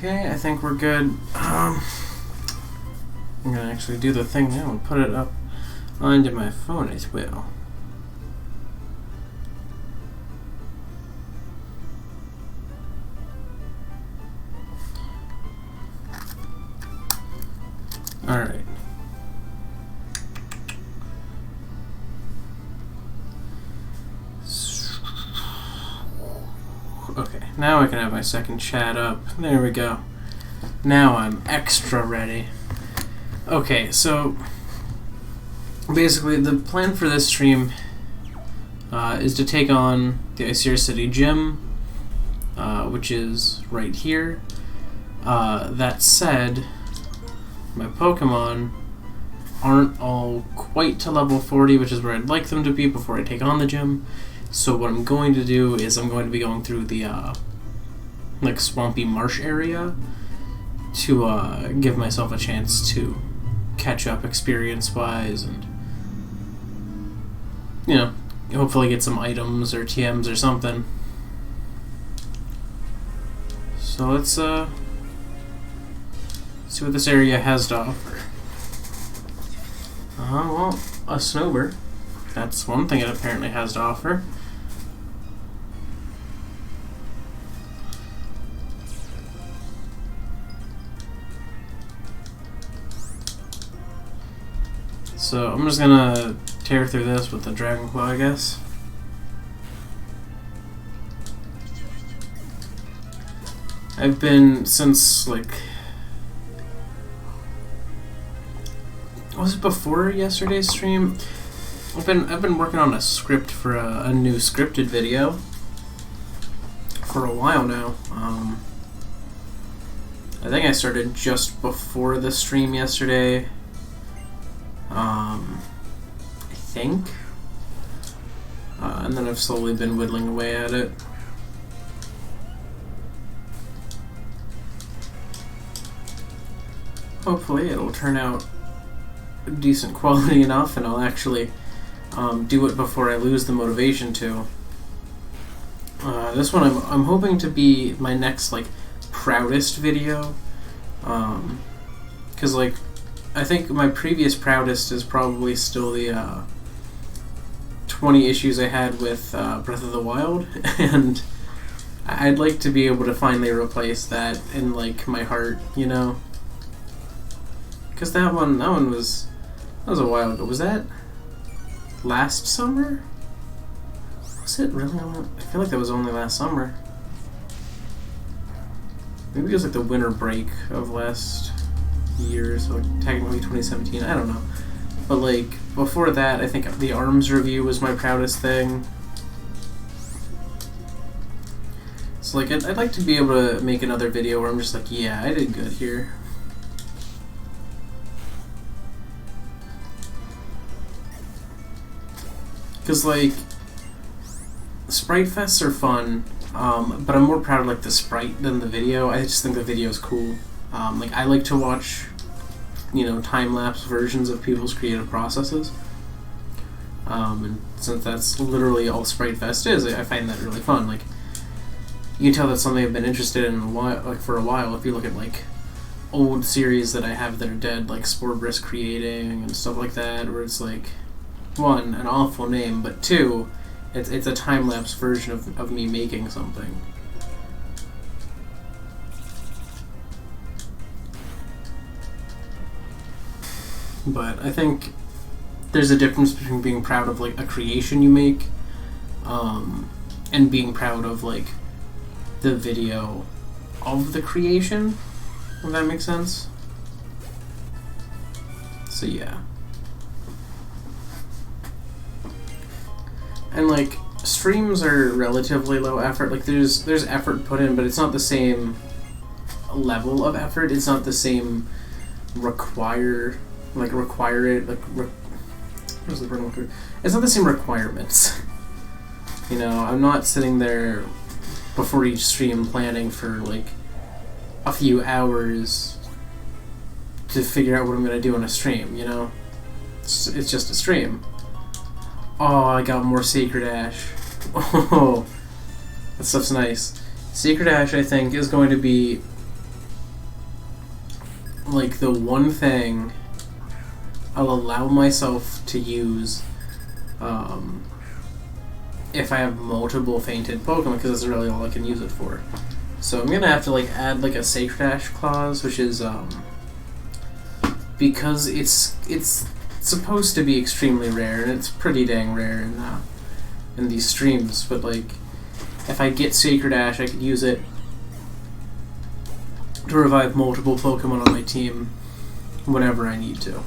Okay, I think we're good. I'm gonna actually do the thing now and put it up onto my phone as well. Alright. Okay, now I can have my second chat up. There we go. Now I'm extra ready. Okay, so basically the plan for this stream is to take on the Icirrus City Gym, which is right here. That said, my Pokemon aren't all quite to level 40, which is where I'd like them to be before I take on the gym. So what I'm going to do is I'm going to be going through the like swampy marsh area to give myself a chance to catch up experience-wise and, you know, hopefully get some items or TMs or something. So let's see what this area has to offer. Well, a Snowbird. That's one thing it apparently has to offer. So I'm just gonna tear through this with the Dragon Claw, I guess. I've been since like, was it before yesterday's stream? I've been working on a script for a new scripted video for a while now. I think I started just before the stream yesterday. I think. And then I've slowly been whittling away at it. Hopefully it'll turn out decent quality enough and I'll actually do it before I lose the motivation to. This one I'm hoping to be my next like proudest video. 'Cause like I think my previous proudest is probably still the 20 issues I had with Breath of the Wild, and I'd like to be able to finally replace that in like my heart, you know? Because that one was a while ago. Was that last summer? Was it really? I feel like that was only last summer. Maybe it was like the winter break of last year, so like technically 2017. I don't know. But like before that, I think the ARMS review was my proudest thing. So like I'd like to be able to make another video where I'm just like, yeah, I did good here. Because like Sprite Fests are fun, but I'm more proud of like the sprite than the video. I just think the video is cool. Like I like to watch, you know, time-lapse versions of people's creative processes. And since that's literally all Sprite Fest is, I find that really fun. Like you can tell that's something I've been interested in a while, like for a while. If you look at like old series that I have that are dead, like Sporebrisk Creating and stuff like that, where it's like, one, an awful name, but two, it's a time-lapse version of me making something. But I think there's a difference between being proud of like a creation you make, and being proud of like the video of the creation, if that makes sense. So yeah. And like streams are relatively low effort. Like there's effort put in, but it's not the same level of effort. It's not the same require it. Like what's the word? It's not the same requirements. You know, I'm not sitting there before each stream planning for like a few hours to figure out what I'm gonna do on a stream. You know, it's just a stream. Oh, I got more Sacred Ash. Oh, that stuff's nice. Sacred Ash, I think, is going to be like, the one thing I'll allow myself to use if I have multiple fainted Pokemon, because that's really all I can use it for. So I'm gonna have to, like, add, like, a Sacred Ash clause, which is, because it's supposed to be extremely rare, and it's pretty dang rare in these streams, but, like, if I get Sacred Ash, I could use it to revive multiple Pokemon on my team whenever I need to.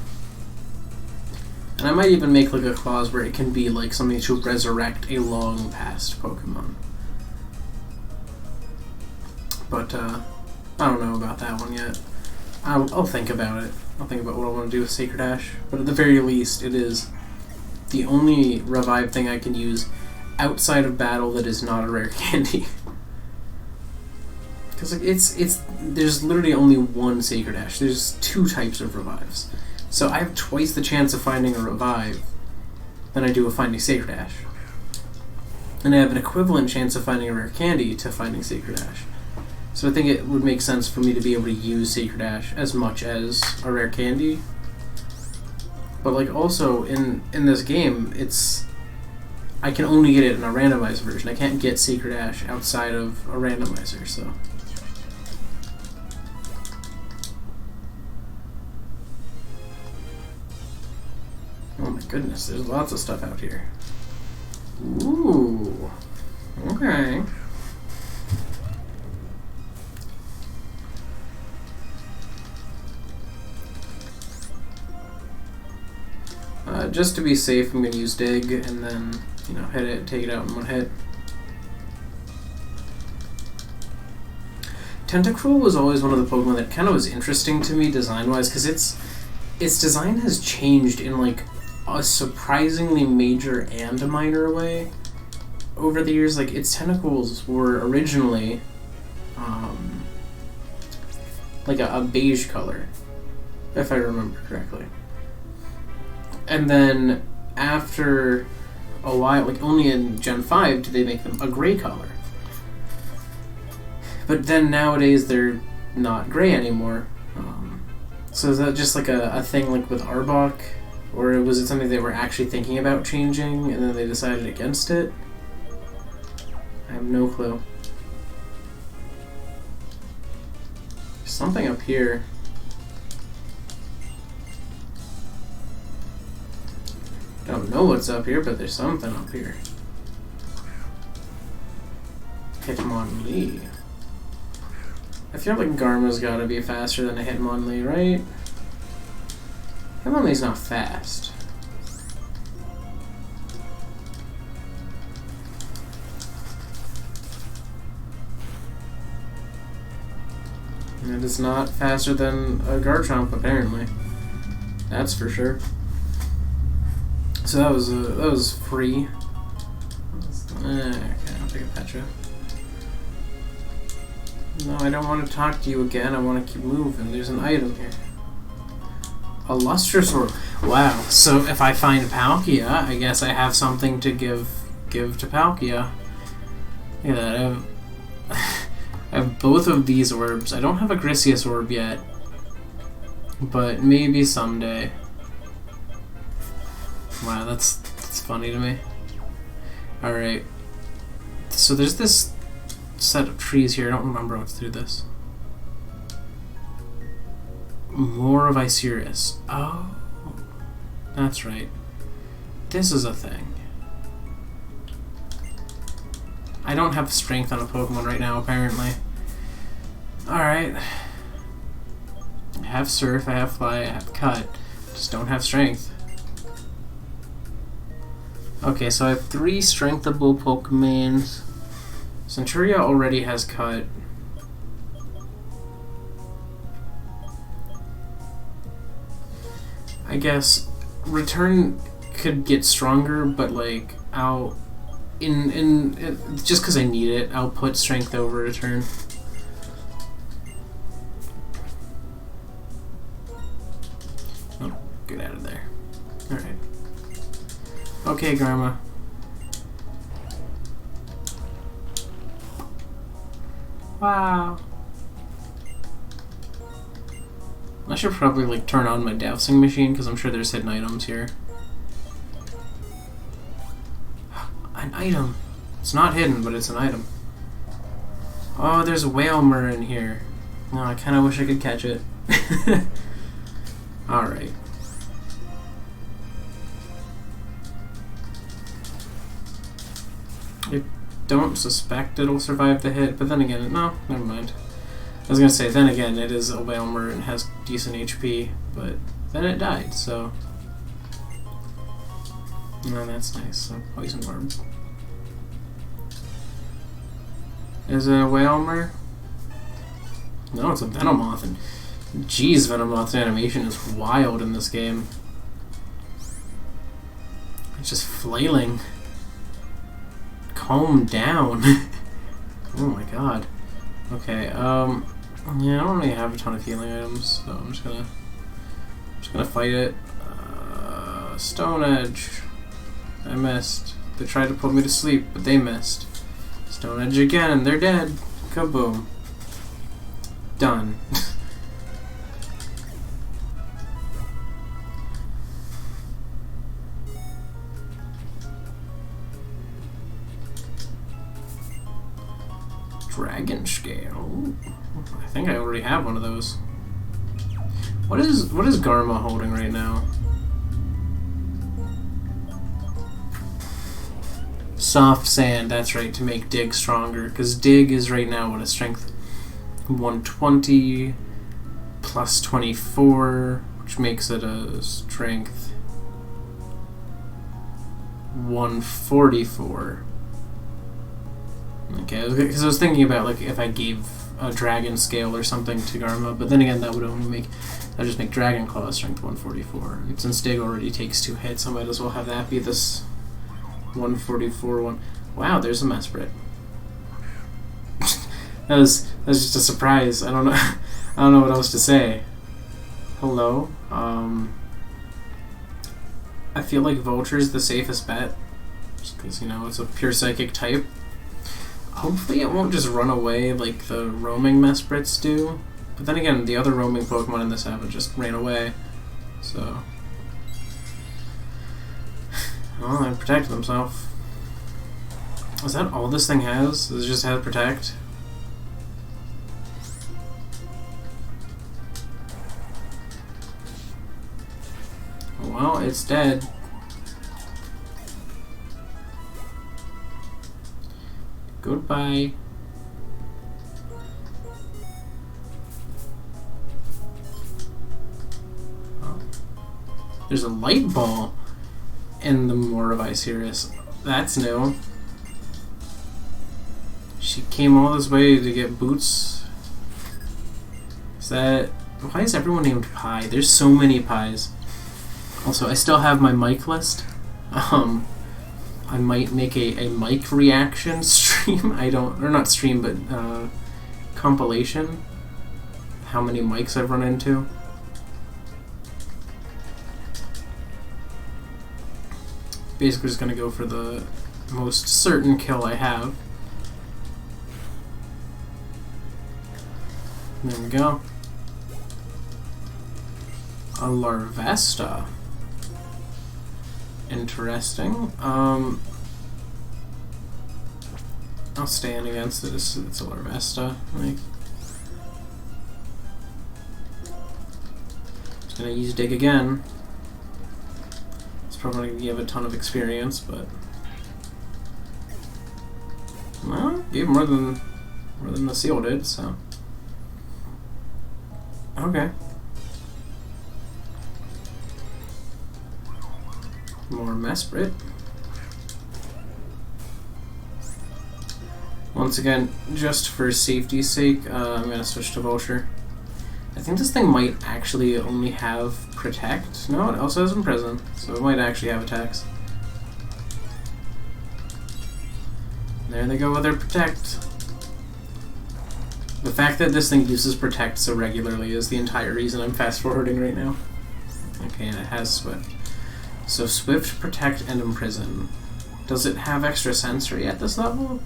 And I might even make, like, a clause where it can be, like, something to resurrect a long past Pokemon. But, I don't know about that one yet. I'll think about it. I'll think about what I want to do with Sacred Ash. But at the very least, it is the only revive thing I can use outside of battle that is not a rare candy. Because, like, there's literally only one Sacred Ash. There's 2 types of revives. So I have twice the chance of finding a revive than I do of finding Sacred Ash. And I have an equivalent chance of finding a rare candy to finding Sacred Ash. So I think it would make sense for me to be able to use Sacred Ash as much as a rare candy. But, like, also in this game, I can only get it in a randomized version. I can't get Sacred Ash outside of a randomizer, so. Oh my goodness, there's lots of stuff out here. Ooh. Okay. Just to be safe, I'm going to use Dig, and then, you know, hit it, take it out in one hit. Tentacruel was always one of the Pokemon that kind of was interesting to me design-wise, because its design has changed in, like, a surprisingly major and a minor way over the years. Like, its tentacles were originally like a beige color, if I remember correctly. And then after a while, like only in Gen 5 did they make them a gray color. But then nowadays they're not gray anymore. So is that just like a thing like with Arbok? Or was it something they were actually thinking about changing and then they decided against it? I have no clue. There's something up here. Don't know what's up here, but there's something up here. Hitmonlee. I feel like Garma's gotta be faster than a Hitmonlee, right? Hitmonlee's not fast. It is not faster than a Garchomp, apparently. That's for sure. So that was free. Okay, I'll take a Petra. No, I don't want to talk to you again. I want to keep moving. There's an item here. A lustrous orb. Wow. So if I find Palkia, I guess I have something to give to Palkia. Look at that. I have both of these orbs. I don't have a Grisius orb yet, but maybe someday. Wow, that's funny to me. Alright. So there's this set of trees here. I don't remember what's through this. More of Icirrus. Oh. That's right. This is a thing. I don't have strength on a Pokemon right now, apparently. Alright. I have Surf, I have Fly, I have Cut. Just don't have Strength. Okay, so I have 3 strengthable Pokemons. Centuria already has Cut. I guess Return could get stronger, but like I'll just because I need it, I'll put Strength over Return. Oh, get out of there. All right. Okay, Grandma. Wow. I should probably like turn on my dousing machine because I'm sure there's hidden items here. An item. It's not hidden, but it's an item. Oh, there's a whalmer in here. No, I kind of wish I could catch it. Alright. I don't suspect it'll survive the hit, but then again, no, never mind. I was gonna say, then again, it is a whalmer and has decent HP, but then it died, so... No, that's nice. A poison orb. Is it a whalmer? No, it's a Venomoth, and jeez, Venomoth's animation is wild in this game. It's just flailing. Calm down. Oh my god. Okay, yeah, I don't really have a ton of healing items, so I'm just gonna fight it. Stone Edge. I missed. They tried to put me to sleep, but they missed. Stone Edge again, and they're dead. Kaboom. Done. Dragon Scale. I think I already have one of those. What is Garma holding right now? Soft sand, that's right, to make Dig stronger. Because Dig is right now what, a strength 120 plus 24, which makes it a strength 144. Okay, because I was thinking about like if I gave a dragon scale or something to Garma, but then again that would just make Dragon Claw strength 144. And since Dig already takes 2 hits, I might as well have that be this 144 one. Wow, there's a Mesprit. that was just a surprise. I don't know what else to say. Hello. I feel like Vulture's the safest bet, just because it's a pure psychic type. Hopefully it won't just run away like the roaming Mesprits do. But then again, the other roaming Pokemon in this have just ran away. So... well, they protected themselves. Is that all this thing has? Does it just have Protect? Well, it's dead. Goodbye. Oh. There's a light ball in the Moor of Icirrus. That's new. She came all this way to get boots. Is that... why is everyone named Pie? There's so many pies. Also, I still have my mic list. I might make a mic reaction stream. Or not stream, but compilation. How many mics I've run into. Basically just gonna go for the most certain kill I have. There we go. A Larvesta. Interesting. I'll stand against it. It's a Larvesta. Like, just gonna use Dig again. It's probably gonna give a ton of experience, but well, gave more than the Seal did. So okay. More Mesprit. Once again, just for safety's sake, I'm going to switch to Vulture. I think this thing might actually only have Protect. No, it also has Imprison, so it might actually have attacks. There they go with their Protect. The fact that this thing uses Protect so regularly is the entire reason I'm fast-forwarding right now. Okay, and it has Swift. So Swift, Protect, and Imprison. Does it have extra sensory at this level?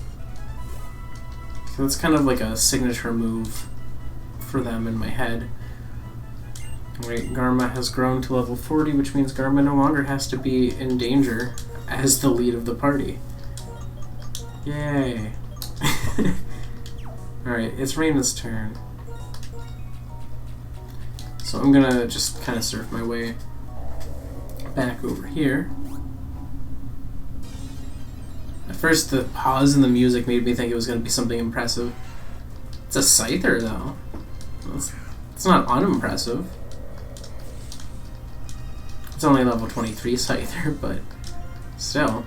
So it's kind of like a signature move for them in my head. Wait, Garma has grown to level 40, which means Garma no longer has to be in danger as the lead of the party. Yay. Alright, it's Raina's turn. So I'm gonna just kind of surf my way back over here. At first, the pause in the music made me think it was going to be something impressive. It's a Scyther, though. It's not unimpressive. It's only level 23 Scyther, but still.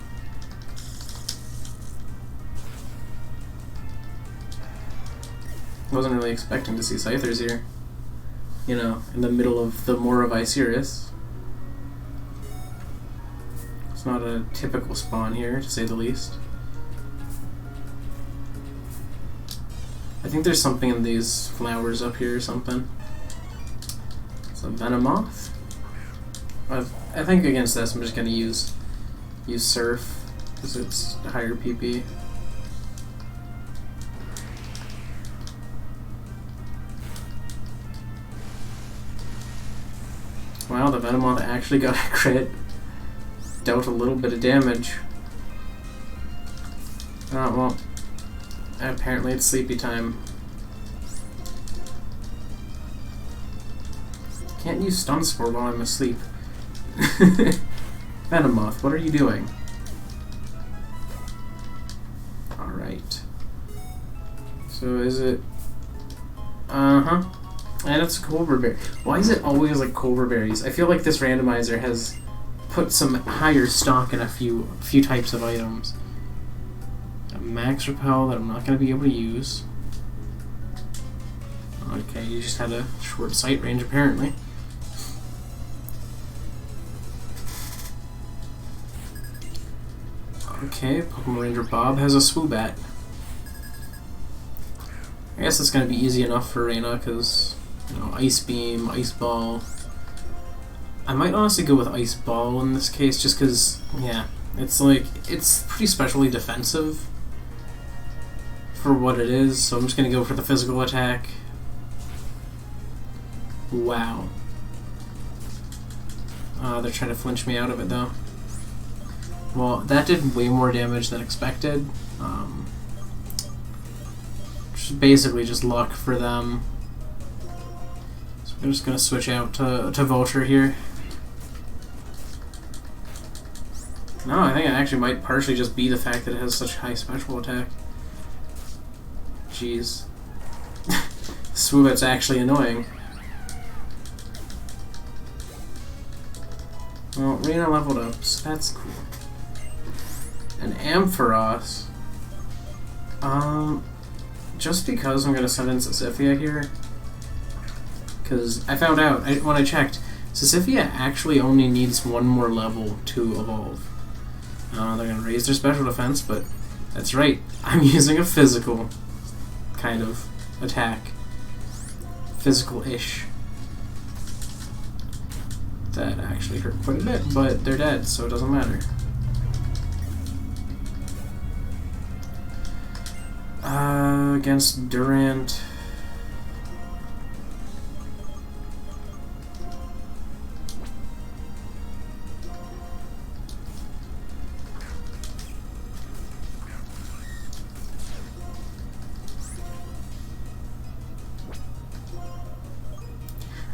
Wasn't really expecting to see Scythers here. You know, in the middle of the Moor of Icirrus. It's not a typical spawn here, to say the least. I think there's something in these flowers up here or something. It's a Venomoth. I think against this I'm just gonna use Surf because it's higher PP. Wow, the Venomoth actually got a crit. Dealt a little bit of damage. Oh, well. Apparently it's sleepy time. Can't use Stun Spore while I'm asleep. Venomoth, what are you doing? Alright. So is it... Uh-huh. And it's Cobra Berry. Why is it always like Cobra Berries? I feel like this randomizer has put some higher stock in a few types of items. A max repel that I'm not going to be able to use. Okay, you just had a short sight range apparently. Okay, Pokemon Ranger Bob has a Swoobat. I guess it's going to be easy enough for Reina because, you know, Ice Beam, Ice Ball. I might honestly go with Ice Ball in this case just because, yeah, it's pretty specially defensive for what it is, so I'm just going to go for the physical attack. Wow. They're trying to flinch me out of it though. Well, that did way more damage than expected. Basically just luck for them. So I'm just going to switch out to Vulture here. No, I think it actually might partially just be the fact that it has such high special attack. Jeez. Swoobat's actually annoying. Well, Reina leveled up, so that's cool. An Ampharos. Just because I'm going to send in Sisyphia here. Because I found out, when I checked, Sisyphia actually only needs one more level to evolve. They're going to raise their special defense, but that's right. I'm using a physical kind of attack. Physical-ish. That actually hurt quite a bit, but they're dead, so it doesn't matter. Against Durant.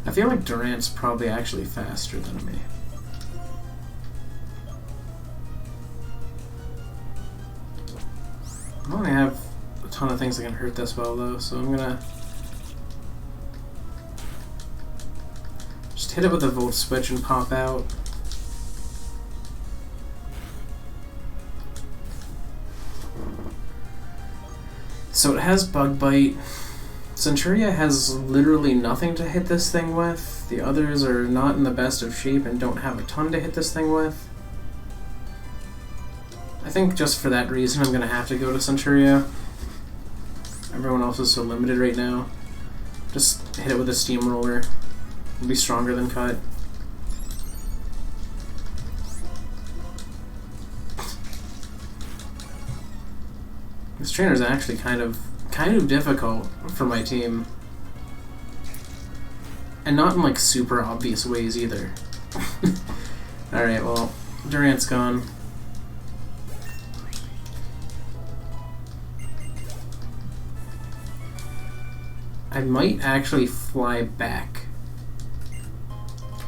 I feel like Durant's probably actually faster than me. I only have a ton of things that can hurt this well though, so I'm gonna just hit it with a Volt Switch and pop out. So it has Bug Bite. Centuria has literally nothing to hit this thing with. The others are not in the best of shape and don't have a ton to hit this thing with. I think just for that reason I'm going to have to go to Centuria. Everyone else is so limited right now. Just hit it with a Steamroller. It'll be stronger than Cut. This trainer's actually kind of difficult for my team. And not in, like, super obvious ways either. Alright, well, Durant's gone. I might actually fly back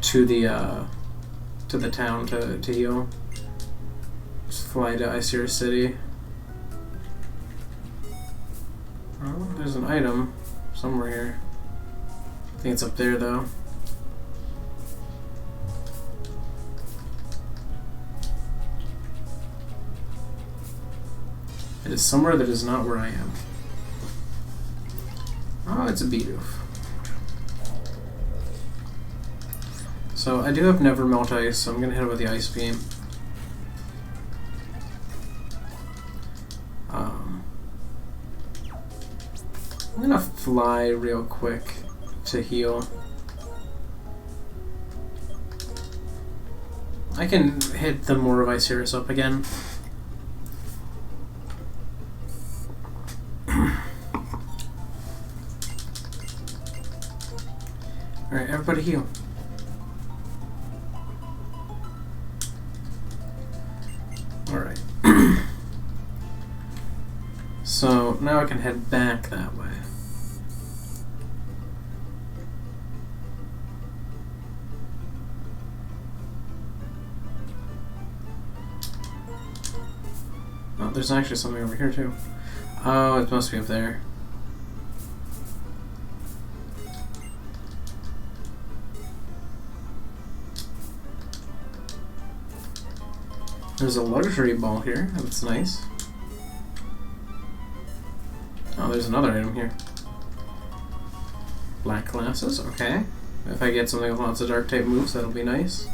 to the town to heal. Just fly to Icirrus City. Oh, there's an item somewhere here. I think it's up there though. It is somewhere that is not where I am. Oh, it's a Bidoof. So I do have Never Melt Ice, so I'm gonna hit it with the Ice Beam. I'm gonna fly real quick to heal. I can hit the more of Icirrus up again. Alright, everybody heal. Alright. So now I can head back that way. Oh, there's actually something over here too. Oh, it must be up there. There's a luxury ball here. That's nice. Oh, there's another item here. Black glasses, okay. If I get something with lots of dark type moves, that'll be nice.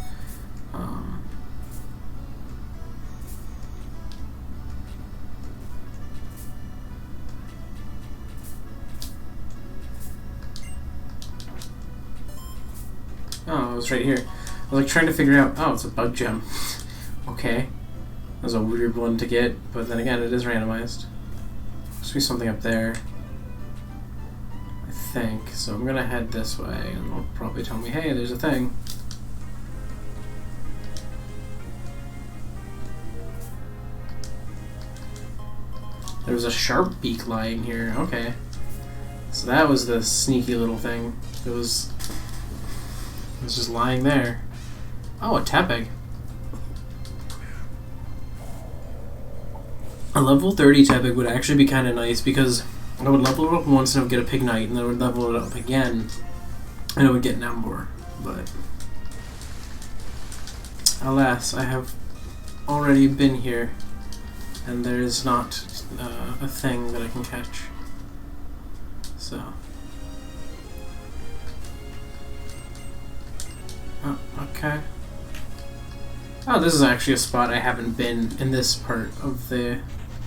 Oh, it was right here. I was like trying to figure out, oh, it's a bug gem. Okay. That was a weird one to get, but then again, it is randomized. Must be something up there. I think. So I'm gonna head this way, and they'll probably tell me, hey, there's a thing. There's a sharp beak lying here. Okay. So that was the sneaky little thing. It was just lying there. Oh, a Tepig. A level 30 Tepig would actually be kind of nice because I would level it up once and I would get a Pignite, and then I would level it up again and I would get an Emboar. But alas, I have already been here and there is not a thing that I can catch. So. Oh, okay. Oh, this is actually a spot I haven't been in this part of the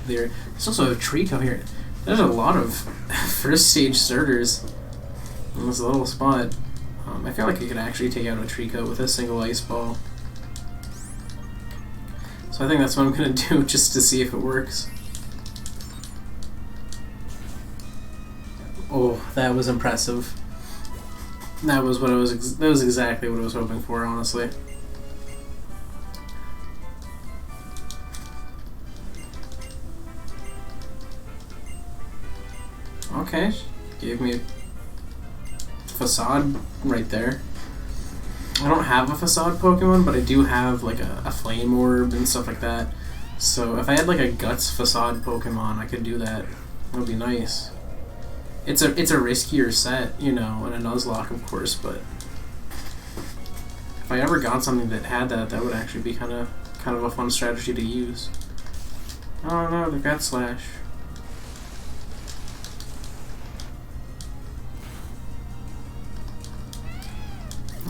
area. There's also a Trico here. There's a lot of first stage starters in this little spot. I feel like I could actually take out a Trico with a single ice ball. So I think that's what I'm gonna do just to see if it works. Oh, that was impressive. That was what I was. That was exactly what I was hoping for, honestly. Okay, gave me Facade right there. I don't have a Facade Pokemon, but I do have like a Flame Orb and stuff like that. So if I had like a Guts Facade Pokemon, I could do that. That would be nice. It's a riskier set, you know, and a Nuzlocke, of course, but if I ever got something that had that, that would actually be kind of a fun strategy to use. Oh no, the Gut Slash.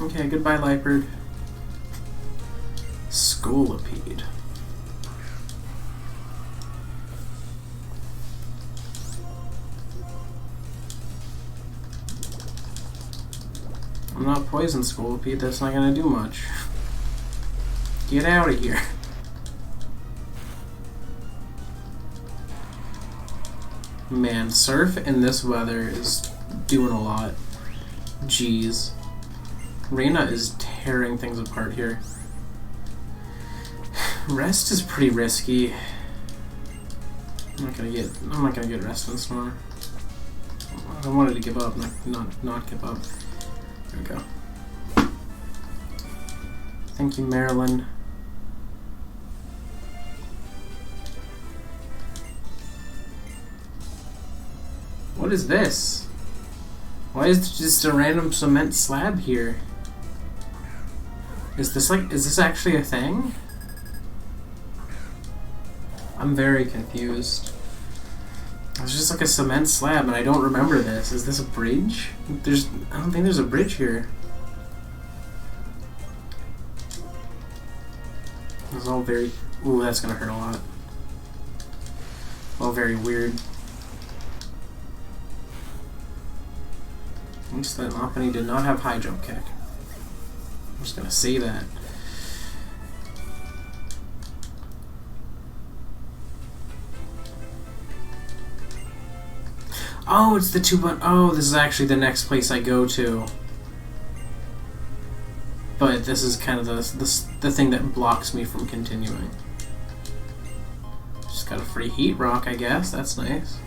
Okay, goodbye, Liepard. Scolipede. I'm not poison Scolipede, that's not gonna do much. Get out of here. Man, Surf in this weather is doing a lot. Jeez. Reyna is tearing things apart here. Rest is pretty risky. I'm not gonna get rest on Snore. I wanted to give up, not give up. There we go. Thank you, Marilyn. What is this? Why is there just a random cement slab here? Is this actually a thing? I'm very confused. It's just like a cement slab and I don't remember this. Is this a bridge? I don't think there's a bridge here. It's all very... Ooh, that's gonna hurt a lot. All very weird. At least that Lopunny did not have high jump kick. I'm just gonna say that. Oh, it's the 2-button. Oh, this is actually the next place I go to. But this is kind of the thing that blocks me from continuing. Just got a free heat rock, I guess. That's nice.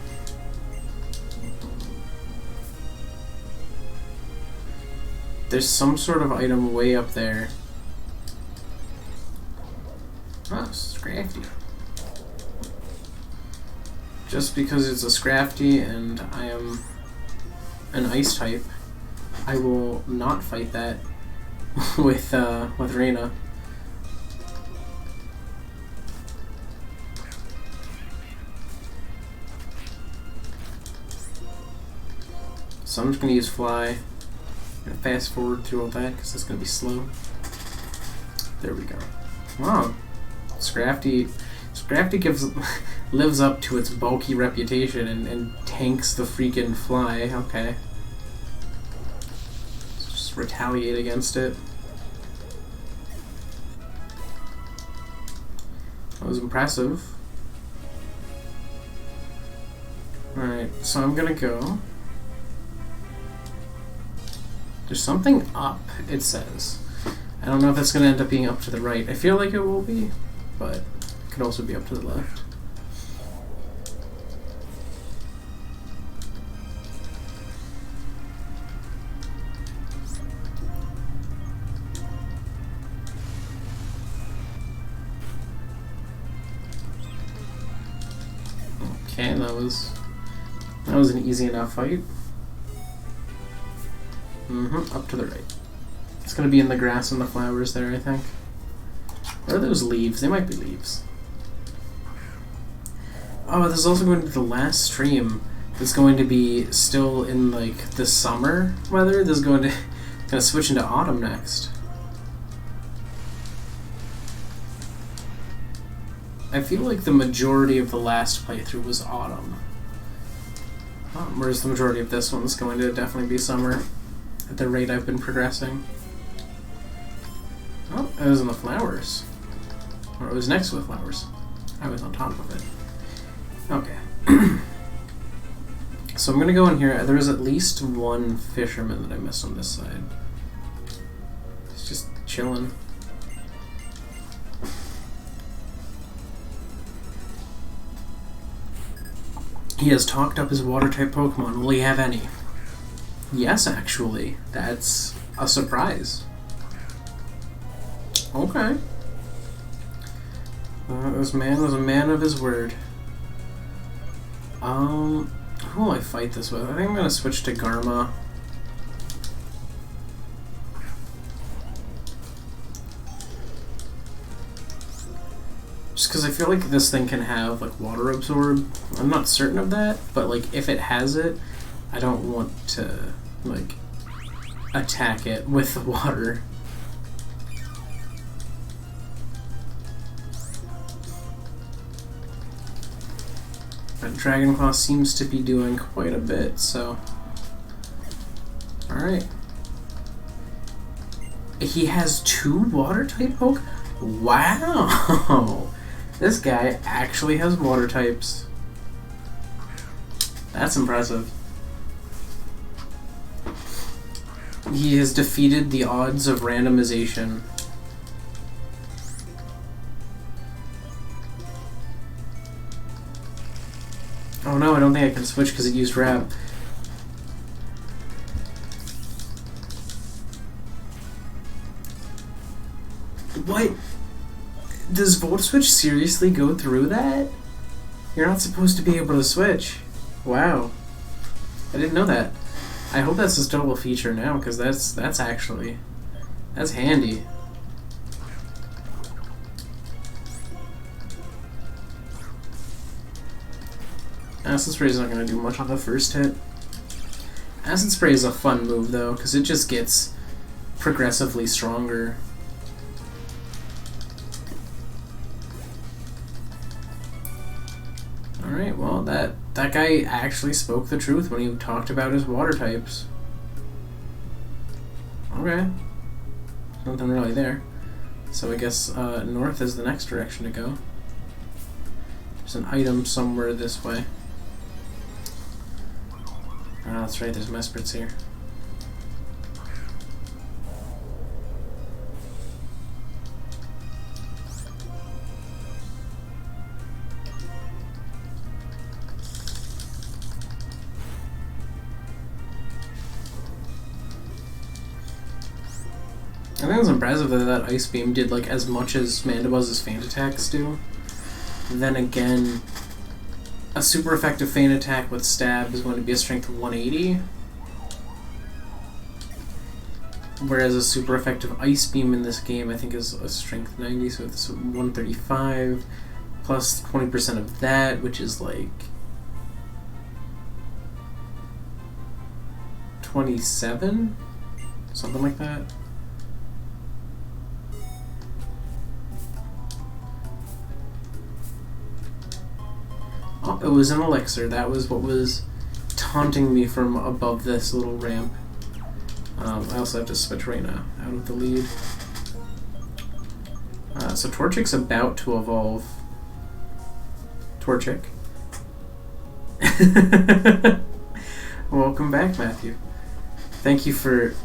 There's some sort of item way up there. Oh, Scrafty. Just because it's a Scrafty and I am an ice type, I will not fight that with Reyna. So I'm just gonna use Fly. I'm gonna fast forward through all that because it's gonna be slow. There we go. Wow, Scrafty lives up to its bulky reputation and tanks the freaking Fly. Okay. Let's just retaliate against it. That was impressive. Alright, so I'm gonna go. There's something up, it says. I don't know if it's gonna end up being up to the right. I feel like it will be, but it could also be up to the left. Okay, that was an easy enough fight. Up to the right. It's gonna be in the grass and the flowers there, I think. What are those leaves? They might be leaves. Oh, this is also going to be the last stream that's going to be still in like the summer weather. This is gonna switch into autumn next. I feel like the majority of the last playthrough was autumn. Whereas the majority of this one's going to definitely be summer at the rate I've been progressing. Oh, it was in the flowers. Or it was next to the flowers. I was on top of it. Okay. So I'm gonna go in here. There was at least one fisherman that I missed on this side. He's just chilling. He has talked up his water-type Pokemon. Will he have any? Yes, actually. That's a surprise. Okay. This man was a man of his word. Who will I fight this with? I think I'm gonna switch to Garma. Just because I feel like this thing can have like water absorb. I'm not certain of that, but like if it has it, I don't want to like attack it with the water. But Dragon Claw seems to be doing quite a bit, so alright. He has 2 water type poke? Wow! This guy actually has water types. That's impressive. He has defeated the odds of randomization. Oh no, I don't think I can switch because it used wrap. What? Does Volt Switch seriously go through that? You're not supposed to be able to switch. Wow. I didn't know that. I hope that's a still a feature now, because that's handy. Acid Spray is not going to do much on the first hit. Acid Spray is a fun move, though, because it just gets progressively stronger. Alright, well, that guy actually spoke the truth when he talked about his water types. Okay. Nothing really there. So I guess north is the next direction to go. There's an item somewhere this way. Oh, that's right, there's Mesprits here. I think it's impressive that that Ice Beam did like as much as Mandibuzz's Feint Attacks do. Then again, a super effective Feint Attack with Stab is going to be a strength of 180. Whereas a super effective Ice Beam in this game I think is a strength 90, so it's 135 plus 20% of that, which is like 27? Something like that. Oh, it was an elixir. That was what was taunting me from above this little ramp. I also have to switch Reina out of the lead. So Torchic's about to evolve. Torchic. Welcome back, Matthew. Thank you for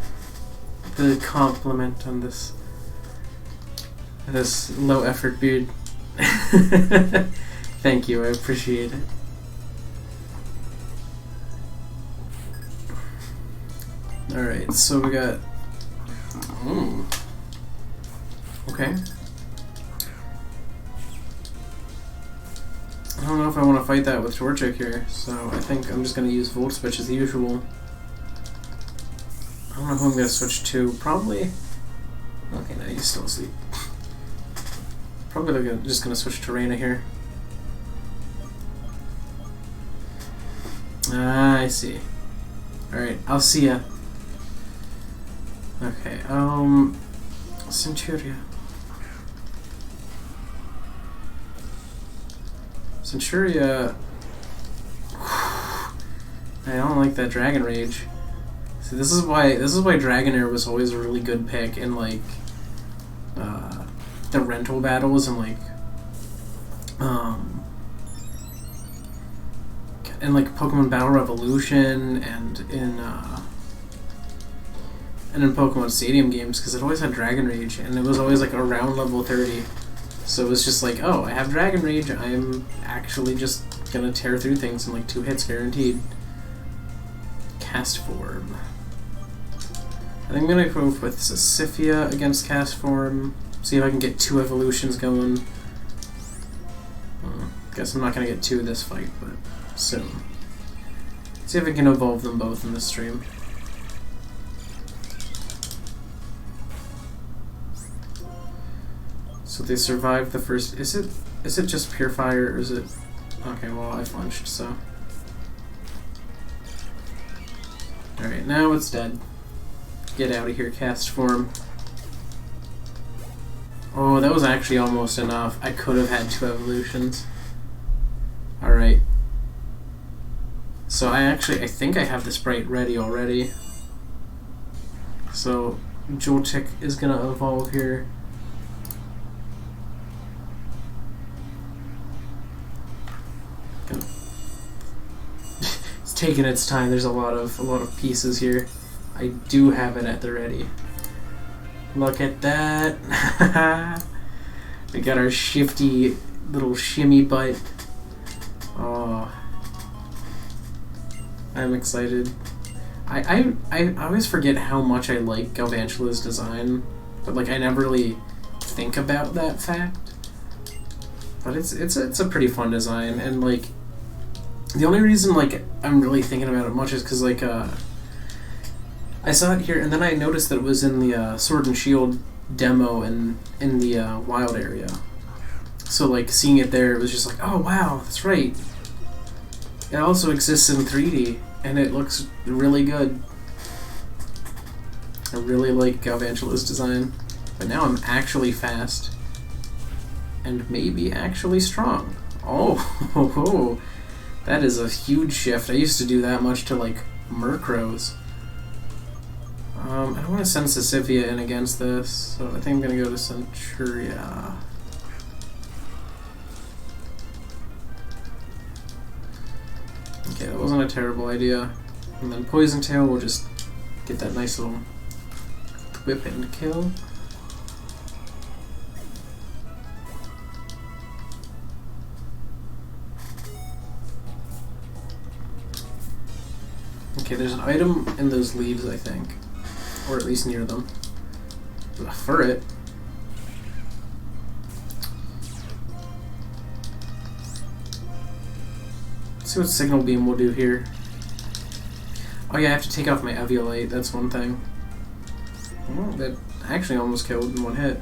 the compliment on this low effort beard. Thank you, I appreciate it. Alright, so we got... Okay. I don't know if I want to fight that with Torchic here, so I think I'm just going to use Volt Switch as usual. I don't know who I'm going to switch to. Probably... Okay, now he's still asleep. Probably just going to switch to Reina here. Ah, I see. Alright, I'll see ya. Okay, Centuria. Centuria... I don't like that Dragon Rage. See, this is why Dragonair was always a really good pick in, like, the rental battles and, like, in like Pokemon Battle Revolution and in Pokemon Stadium games, because it always had Dragon Rage and it was always like around level 30. So it was just like, oh, I have Dragon Rage, I'm actually just gonna tear through things in like 2 hits guaranteed. Castform. I think I'm gonna go with Sisyphia against Castform. See if I can get 2 evolutions going. Guess I'm not gonna get 2 this fight, but soon. See if I can evolve them both in this stream. So they survived the first... Is it just Pure Fire, or is it... Okay, well, I flinched, so... Alright, now it's dead. Get out of here, Castform. Oh, that was actually almost enough. I could have had 2 evolutions. Alright. So I think I have the sprite ready already. So Joltik is gonna evolve here. It's taking its time. There's a lot of pieces here. I do have it at the ready. Look at that. We got our shifty little shimmy butt. Oh, I'm excited. I always forget how much I like Galvantula's design, but like I never really think about that fact. But it's a pretty fun design, and like the only reason like I'm really thinking about it much is because like I saw it here, and then I noticed that it was in the Sword and Shield demo in the wild area. So like seeing it there, it was just like, oh wow, that's right. It also exists in 3D, and it looks really good. I really like Galvantula's design, but now I'm actually fast, and maybe actually strong. Oh, that is a huge shift. I used to do that much to like Murkrows. I don't want to send Sisyphia in against this, so I think I'm gonna go to Centuria. Okay, that wasn't a terrible idea. And then Poison Tail will just get that nice little whip and kill. Okay, there's an item in those leaves, I think. Or at least near them. A Furret. Let's see what Signal Beam will do here. Oh yeah, I have to take off my Eviolite, that's one thing. Oh, that actually almost killed in one hit.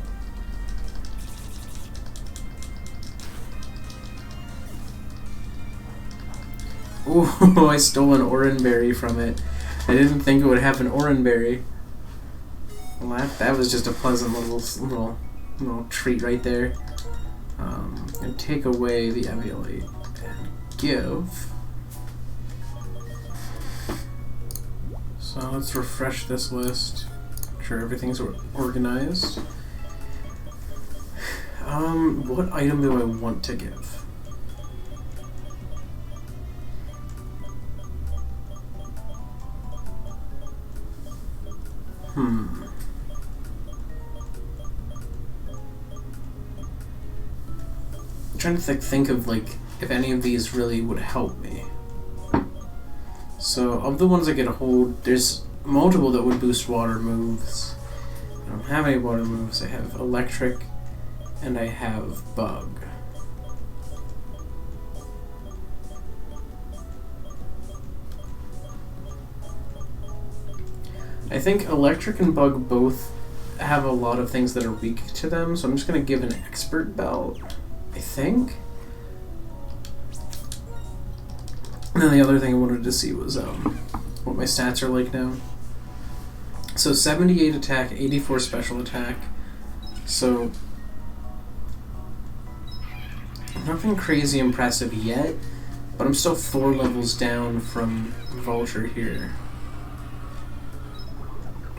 Ooh, I stole an Oranberry from it. I didn't think it would have an Oranberry. Well, that was just a pleasant little treat right there. And take away the Eviolite and give. So let's refresh this list. Make sure everything's organized. What item do I want to give? I'm trying to think of like if any of these really would help me. So of the ones I get a hold, there's multiple that would boost water moves. I don't have any water moves. I have electric and I have bug. I think electric and bug both have a lot of things that are weak to them, so I'm just going to give an expert belt, I think. And then the other thing I wanted to see was what my stats are like now. So 78 attack, 84 special attack. So nothing crazy impressive yet, but I'm still 4 levels down from Vulture here.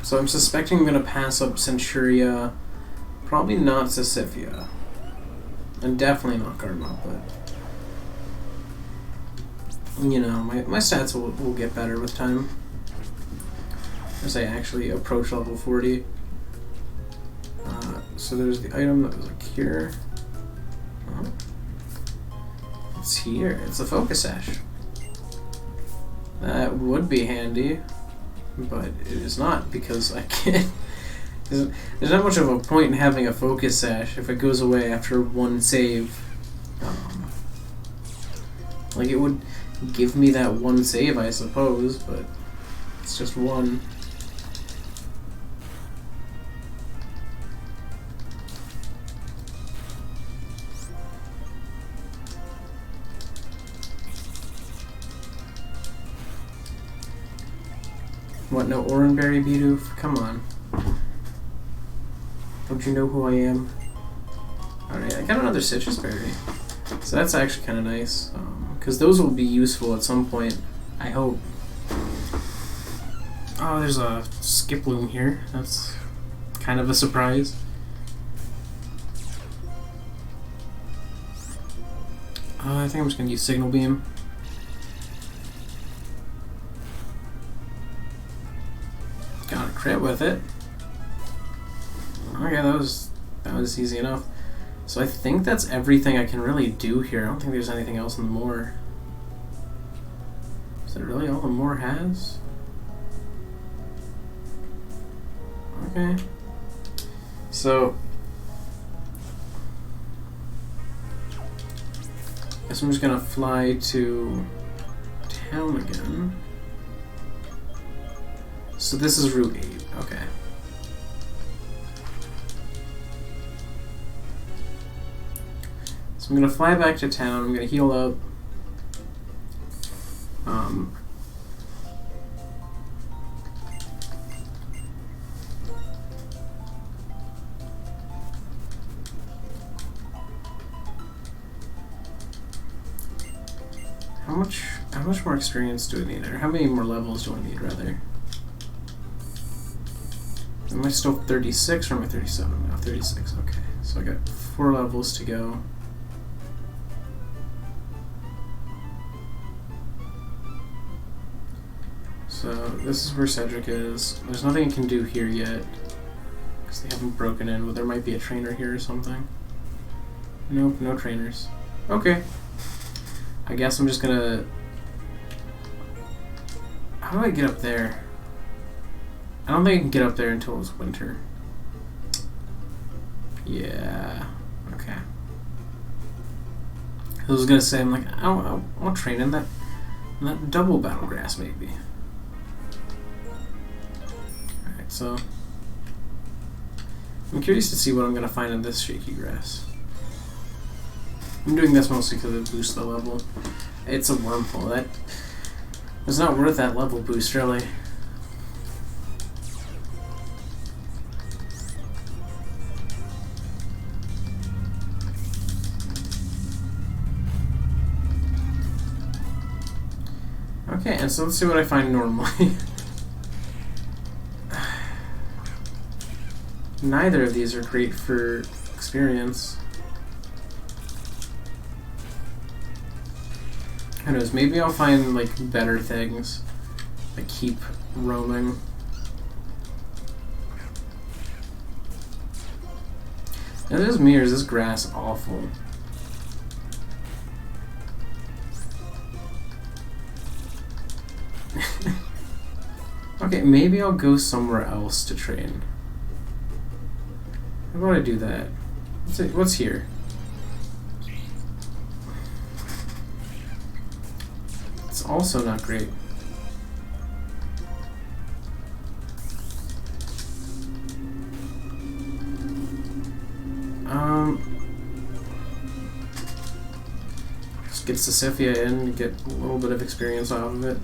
So I'm suspecting I'm going to pass up Centuria, probably not Sisyphia, and definitely not Gardevoir, but you know, my stats will get better with time as I actually approach level 40. So there's the item that was like here. Oh. It's here. It's a Focus Sash. That would be handy, but it is not because I can't. There's not much of a point in having a Focus Sash if it goes away after one save. Like, it would give me that one save, I suppose, but it's just one. What, no Oranberry Bidoof? Come on. Don't you know who I am? Alright, I got another Citrus Berry. So that's actually kind of nice. Because those will be useful at some point, I hope. Oh, there's a Skiploom here. That's kind of a surprise. I think I'm just going to use Signal Beam. crit with it. Okay, that was easy enough. So I think that's everything I can really do here. I don't think there's anything else in the moor. Is that really all the moor has? Okay. So I guess I'm just gonna fly to town again. So this is Route 8, okay. So I'm gonna fly back to town, I'm gonna heal up. How much more experience do I need, or how many more levels do I need, rather? Am I still 36 or am I 37 now? 36, okay. So I got 4 levels to go. So this is where Cedric is. There's nothing I can do here yet, because they haven't broken in, but there might be a trainer here or something. Nope, no trainers. Okay. I guess I'm just gonna... How do I get up there? I don't think I can get up there until it's winter. Yeah, okay. I was gonna say, I'm like, I'll train in that double battlegrass maybe. Alright, so I'm curious to see what I'm gonna find in this shaky grass. I'm doing this mostly because it boosts the level. It's a wormhole. That was not worth that level boost, really. Okay, and so let's see what I find normally. Neither of these are great for experience. Who knows, maybe I'll find like better things that keep roaming. Now this mirror, is this grass awful? Okay, maybe I'll go somewhere else to train. How about I do that? What's here? It's also not great. Just get Sisyphia in and get a little bit of experience out of it.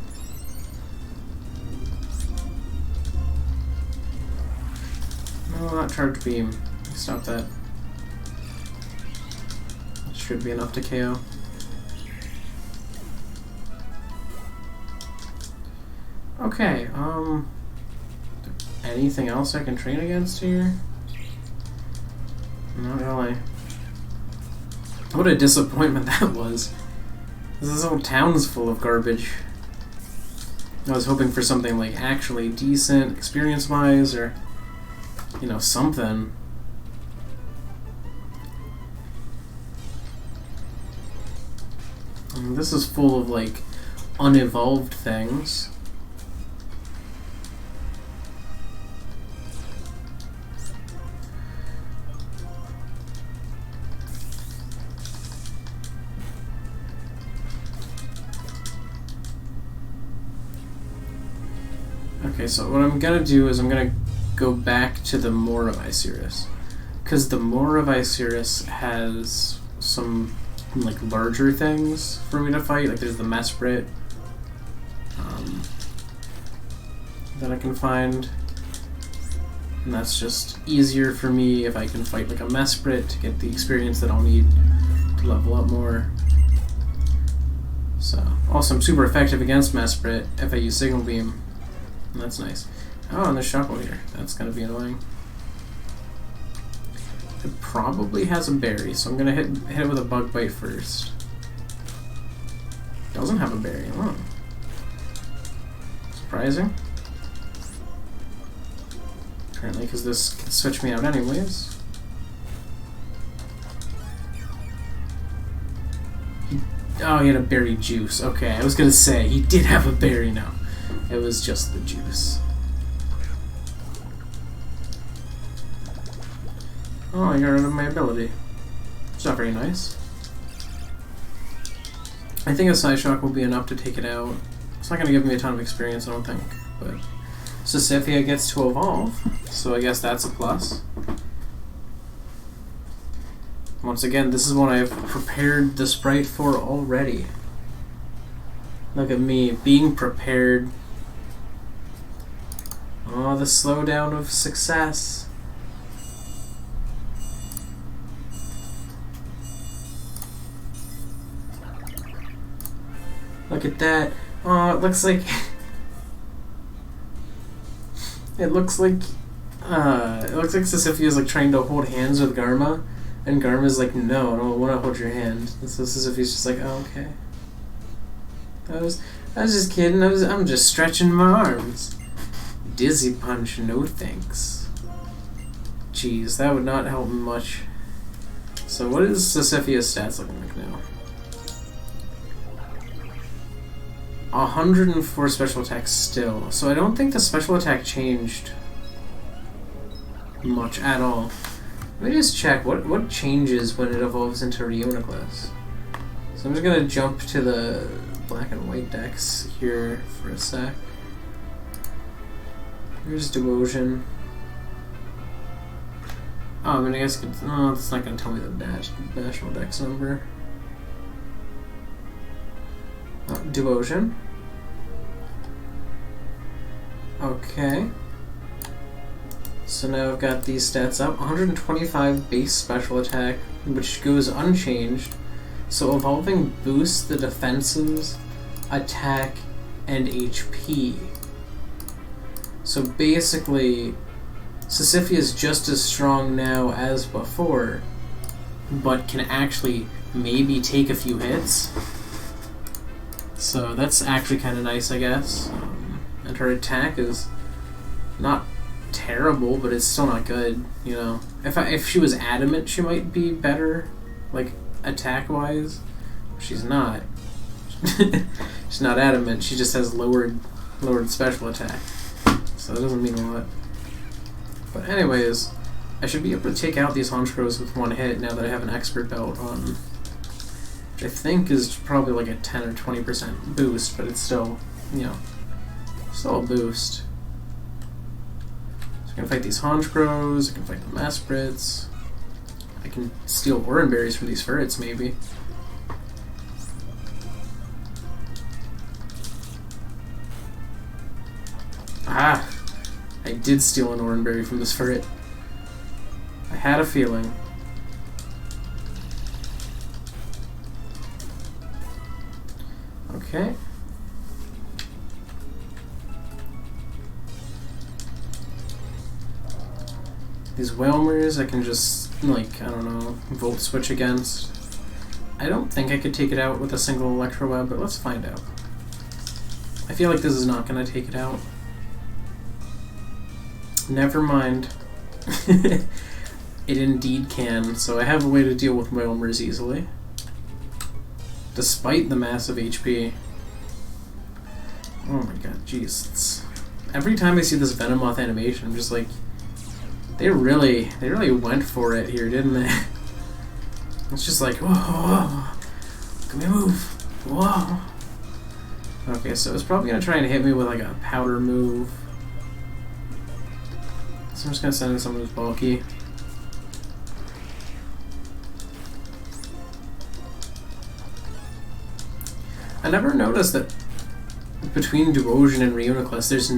No, not charge beam. Stop that. That should be enough to KO. Okay, anything else I can train against here? Not really. What a disappointment that was. This whole town's full of garbage. I was hoping for something like actually decent experience-wise, or, you know, something. And this is full of, like, unevolved things. Okay, so what I'm gonna do is I'm gonna go back to the Moor of Icirrus, because the Moor of Icirrus has some like larger things for me to fight. Like there's the Mesprit that I can find, and that's just easier for me if I can fight like a Mesprit to get the experience that I'll need to level up more. So also I'm super effective against Mesprit if I use Signal Beam. That's nice. Oh, and there's Shuckle here. That's gonna be annoying. It probably has a berry, so I'm gonna hit it with a bug bite first. Doesn't have a berry. Oh. Surprising. apparently, because this can switch me out anyways. Oh, he had a berry juice. Okay, I was gonna say, he did have a berry now. It was just the juice. Oh, I got rid of my ability. It's not very nice. I think a Psy Shock will be enough to take it out. It's not gonna give me a ton of experience, I don't think, but Sisyphia gets to evolve, so I guess that's a plus. Once again, this is what I've prepared the sprite for already. Look at me, being prepared. Oh, the slowdown of success. Look at that. Oh, it looks like... it looks like Sisyphia is like trying to hold hands with Garma, and Garma's like, no, I don't want to hold your hand. And so Sisyphia's just like, oh, okay. I was just kidding. I'm just stretching my arms. Dizzy punch, no thanks. Jeez, that would not help much. So what is Sisyphia's stats looking like now? 104 special attack still. So I don't think the special attack changed much at all. Let me just check what changes when it evolves into Reuniclus. So I'm just gonna jump to the black and white decks here for a sec. Here's Duosion. Oh, I mean, I guess it's not gonna tell me the national dex number. Oh, Duosion. Okay. So now I've got these stats up. 125 base special attack, which goes unchanged. So evolving boosts the defenses, attack, and HP. So basically, Sisyphia is just as strong now as before, but can actually maybe take a few hits. So that's actually kind of nice, I guess. And her attack is not terrible, but it's still not good, you know. If she was adamant, she might be better, like, attack-wise. She's not. She's not adamant, she just has lowered special attack. So that doesn't mean a lot. But anyways, I should be able to take out these Honchkrows with one hit now that I have an expert belt on. Which I think is probably like a 10 or 20% boost, but it's still, you know, still a boost. So I can fight these Honchkrows, I can fight the Mesprits, I can steal Oran Berries for these ferrets, maybe. Ah! I did steal an Oran Berry from this ferret. I had a feeling. Okay. These Whalmers I can just, like, I don't know, Volt Switch against. I don't think I could take it out with a single Electro Web, but let's find out. I feel like this is not going to take it out. Never mind. It indeed can, so I have a way to deal with Whalmers easily. Despite the massive HP. Oh my god, jeez. Every time I see this Venomoth animation, I'm just like, they really went for it here, didn't they? It's just like, whoa, can we move? Whoa. Okay, so it's probably gonna try and hit me with like a powder move. So I'm just gonna send in someone who's bulky. I never noticed that between Duosion and Reuniclus there's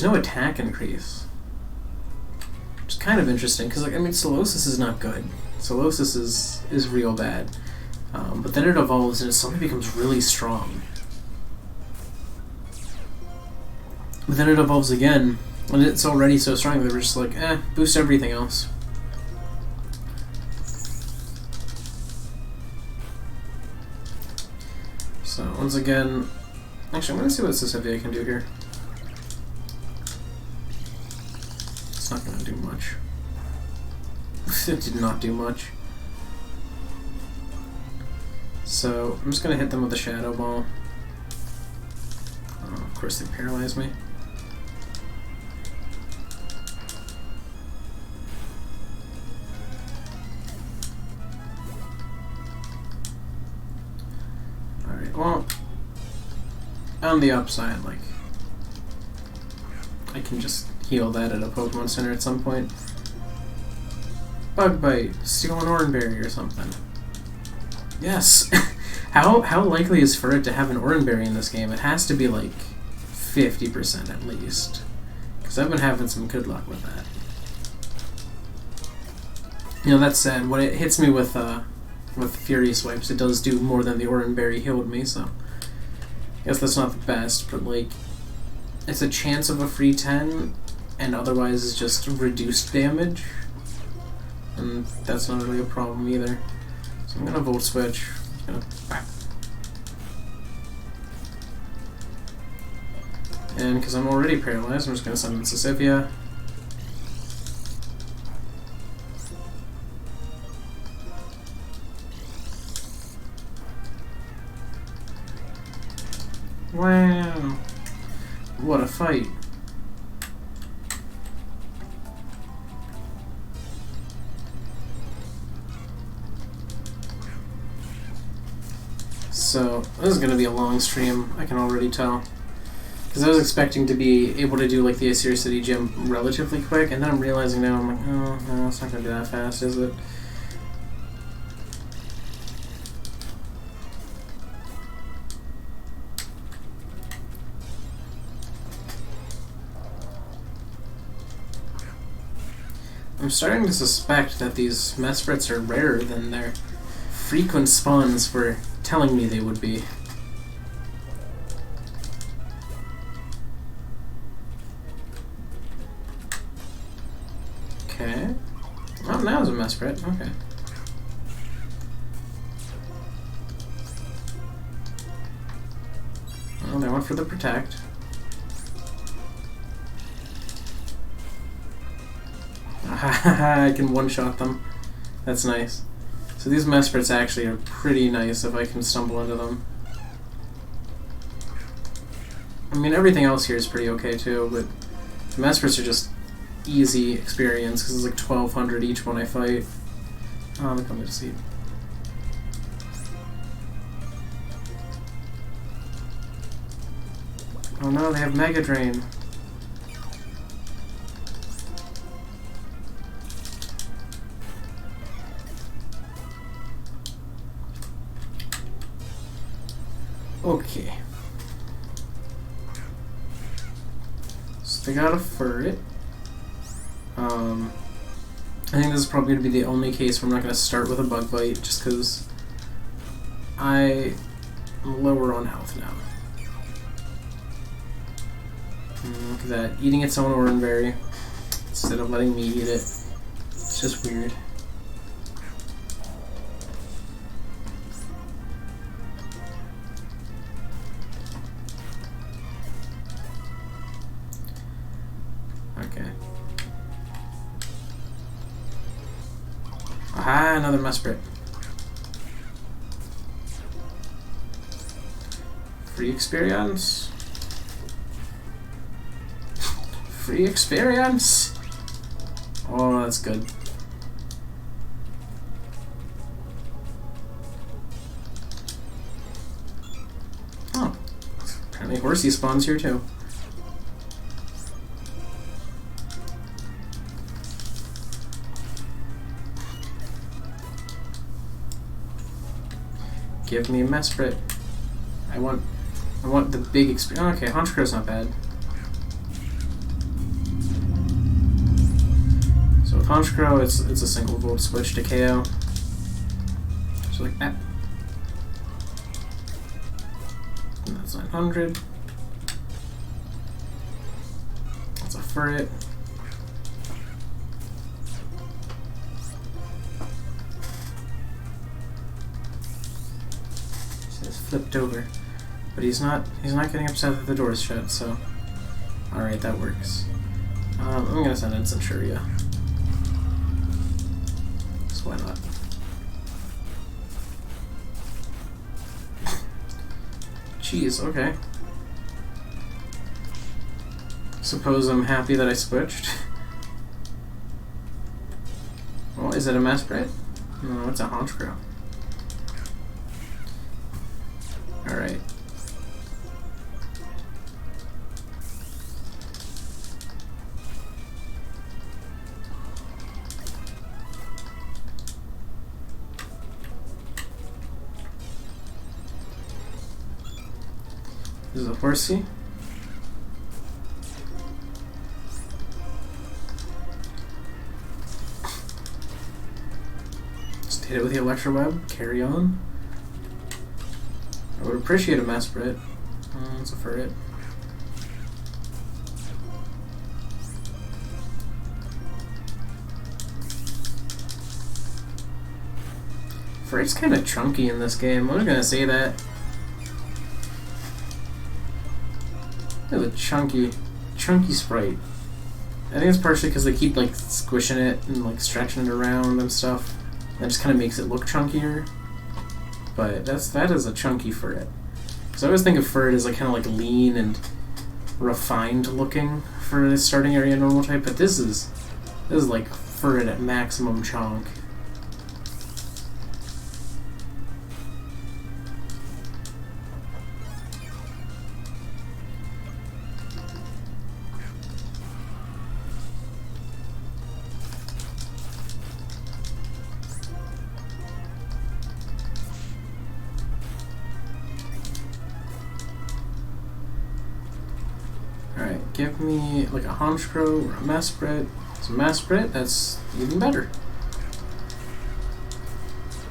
no attack increase. Which is kind of interesting, because like, I mean, Solosis is not good. Solosis is real bad. But then it evolves and it suddenly becomes really strong. But then it evolves again, and it's already so strong that we're just like, boost everything else. So, once again, actually, I'm going to see what Sisyphia can do here. It did not do much. So I'm just gonna hit them with a shadow ball. Oh, of course they paralyze me. Alright, well, on the upside, like, I can just heal that at a Pokemon Center at some point. Bug Bite, steal an Oranberry or something. Yes! How likely is for it to have an Oranberry in this game? It has to be like 50% at least. Because I've been having some good luck with that. You know, that said, when it hits me with Fury Swipes, it does do more than the Oranberry healed me, so I guess that's not the best, but like, it's a chance of a free 10, and otherwise it's just reduced damage, and that's not really a problem either. So I'm gonna Volt Switch. I'm gonna back. And because I'm already paralyzed, I'm just gonna summon Sisyphia. Wow, what a fight. So, this is going to be a long stream, I can already tell. Because I was expecting to be able to do like the Icirrus City gym relatively quick, and then I'm realizing now, I'm like, oh, no, it's not going to be that fast, is it? I'm starting to suspect that these Mesprits are rarer than their frequent spawns were telling me they would be. Okay. Oh, now it's a Mesprit. Okay. Well, they went for the Protect. I can one-shot them. That's nice. So these Mesprits actually are pretty nice if I can stumble into them. I mean, everything else here is pretty okay too, but the Mesprits are just easy experience because it's like 1,200 each one I fight. Oh, they're coming to see. Oh no, they have Mega Drain. Okay. So they got a Furret. I think this is probably going to be the only case where I'm not going to start with a Bug Bite, just because I'm lower on health now. Look at that. Eating its own Oranberry instead of letting me eat it. It's just weird. Okay. Aha, another Mesprit. Free experience. Free experience. Oh, that's good. Oh, apparently Horsey spawns here too. Give me a Mesprit. I want the big experience. Okay, Honchkro's not bad. So with Honchkro, it's a single Volt Switch to KO. So like that. And that's 900. That's a Furret. Flipped over, but he's not getting upset that the door's shut, so alright, that works. I'm gonna send in Centuria. so why not? Jeez, okay. Suppose I'm happy that I switched. Well, is it a masquerade? No, it's a haunch crow. Alright. This is a horsey. Just hit it with the electro web. Carry on. I would appreciate a masquerade. It's a ferret. Ferret's kind of chunky in this game. I'm gonna say that. There's a chunky sprite. I think it's partially because they keep like squishing it and like stretching it around and stuff. That just kind of makes it look chunkier. But that is a chunky ferret. So I always think of ferret as like kind of like lean and refined looking for the starting area normal type. But this is like ferret at maximum chunk. Alright, give me like a haunch crow or a masquerade. Some masquerade, that's even better.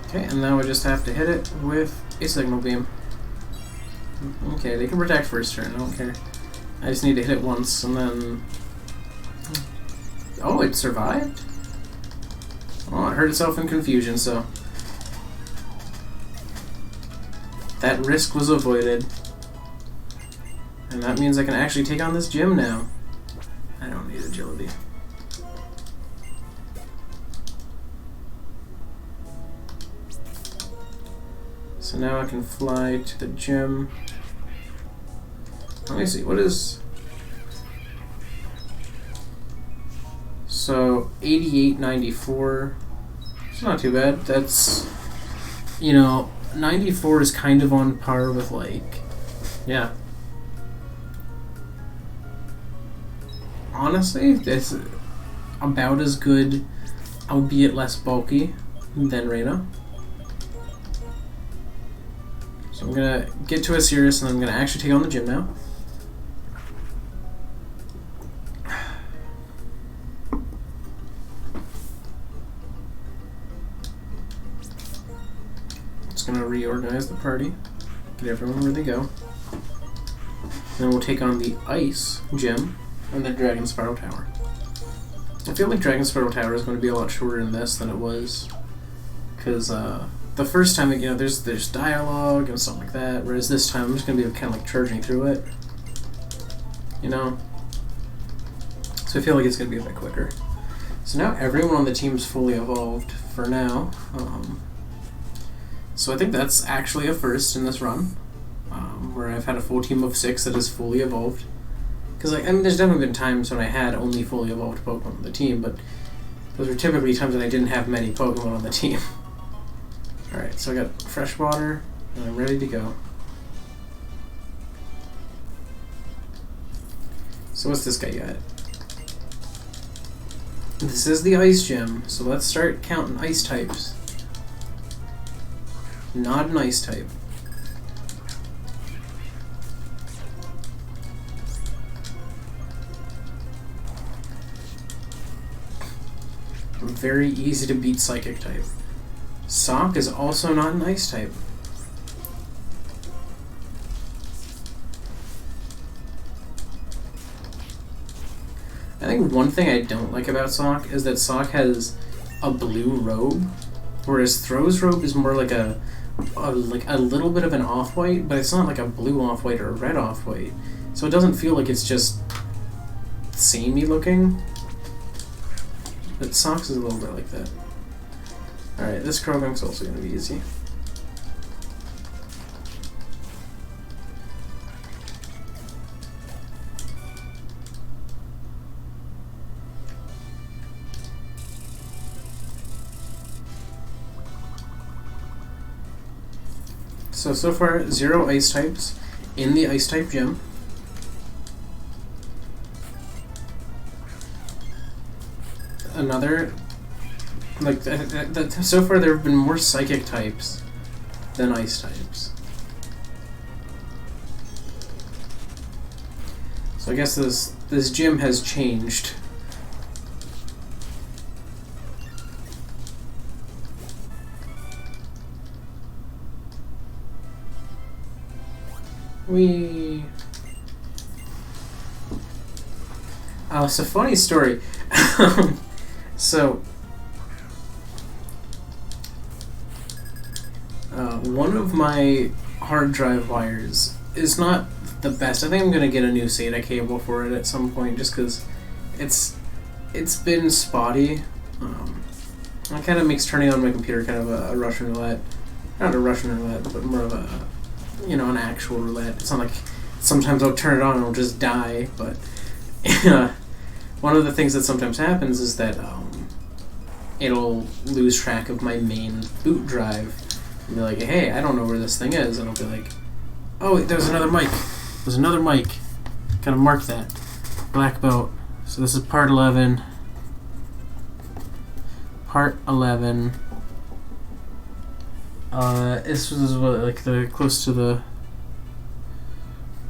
Okay, and now we just have to hit it with a signal beam. Okay, they can protect first turn, I don't care. I just need to hit it once and then... Oh, it survived? Oh, it hurt itself in confusion, so... That risk was avoided. And that means I can actually take on this gym now. I don't need agility. So now I can fly to the gym. Let me see, what is... So, 88.94. It's not too bad. That's, you know, 94 is kind of on par with, like, yeah. Honestly, it's about as good, albeit less bulky, than Reyna. So I'm gonna get to Icirrus and I'm gonna actually take on the gym now. Just gonna reorganize the party, get everyone where they go. Then we'll take on the Ice Gym and the Dragonspiral Tower. I feel like Dragonspiral Tower is going to be a lot shorter in this than it was, because the first time, you know, there's dialogue and stuff like that, whereas this time I'm just going to be kind of like charging through it, you know? So I feel like it's going to be a bit quicker. So now everyone on the team's fully evolved for now. So I think that's actually a first in this run, where I've had a full team of 6 that is fully evolved. Because, like, I mean, there's definitely been times when I had only fully evolved Pokemon on the team, but those were typically times when I didn't have many Pokemon on the team. Alright, so I got fresh water, and I'm ready to go. So what's this guy got? This is the Ice Gym, so let's start counting Ice types. Not an Ice type. Very easy to beat Psychic type. Sock is also not an Ice type. I think one thing I don't like about Sock is that Sock has a blue robe, whereas Throw's robe is more like a little bit of an off-white, but it's not like a blue off-white or a red off-white. So it doesn't feel like it's just samey looking. But Socks is a little bit like that. Alright, this Krogank's also going to be easy. So far, 0 ice types in the ice type gym. Another, like, so far there have been more psychic types than ice types. So I guess this gym has changed. It's a funny story. So, one of my hard drive wires is not the best. I think I'm gonna get a new SATA cable for it at some point, just because it's been spotty. It kind of makes turning on my computer kind of a Russian roulette. Not a Russian roulette, but more of a, you know, an actual roulette. It's not like sometimes I'll turn it on and it'll just die, but one of the things that sometimes happens is that it'll lose track of my main boot drive and be like, hey, I don't know where this thing is, and I'll be like, oh, there's another mic. There's another mic. Gotta mark that. Black belt. So this is part 11. Part 11. This was what, like close to the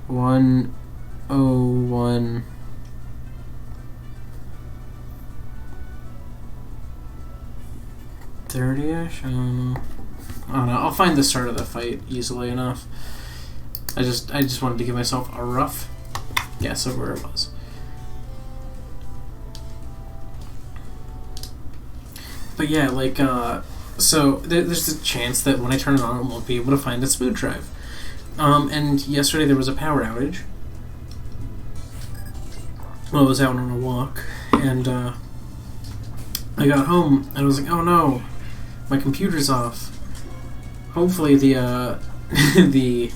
101. .30ish? I don't know. I'll find the start of the fight easily enough. I just wanted to give myself a rough guess of where it was. But yeah, like, so there's a chance that when I turn it on, I won't be able to find its boot drive. And yesterday there was a power outage. Well, I was out on a walk, and I got home, and I was like, oh no, my computer's off. Hopefully the the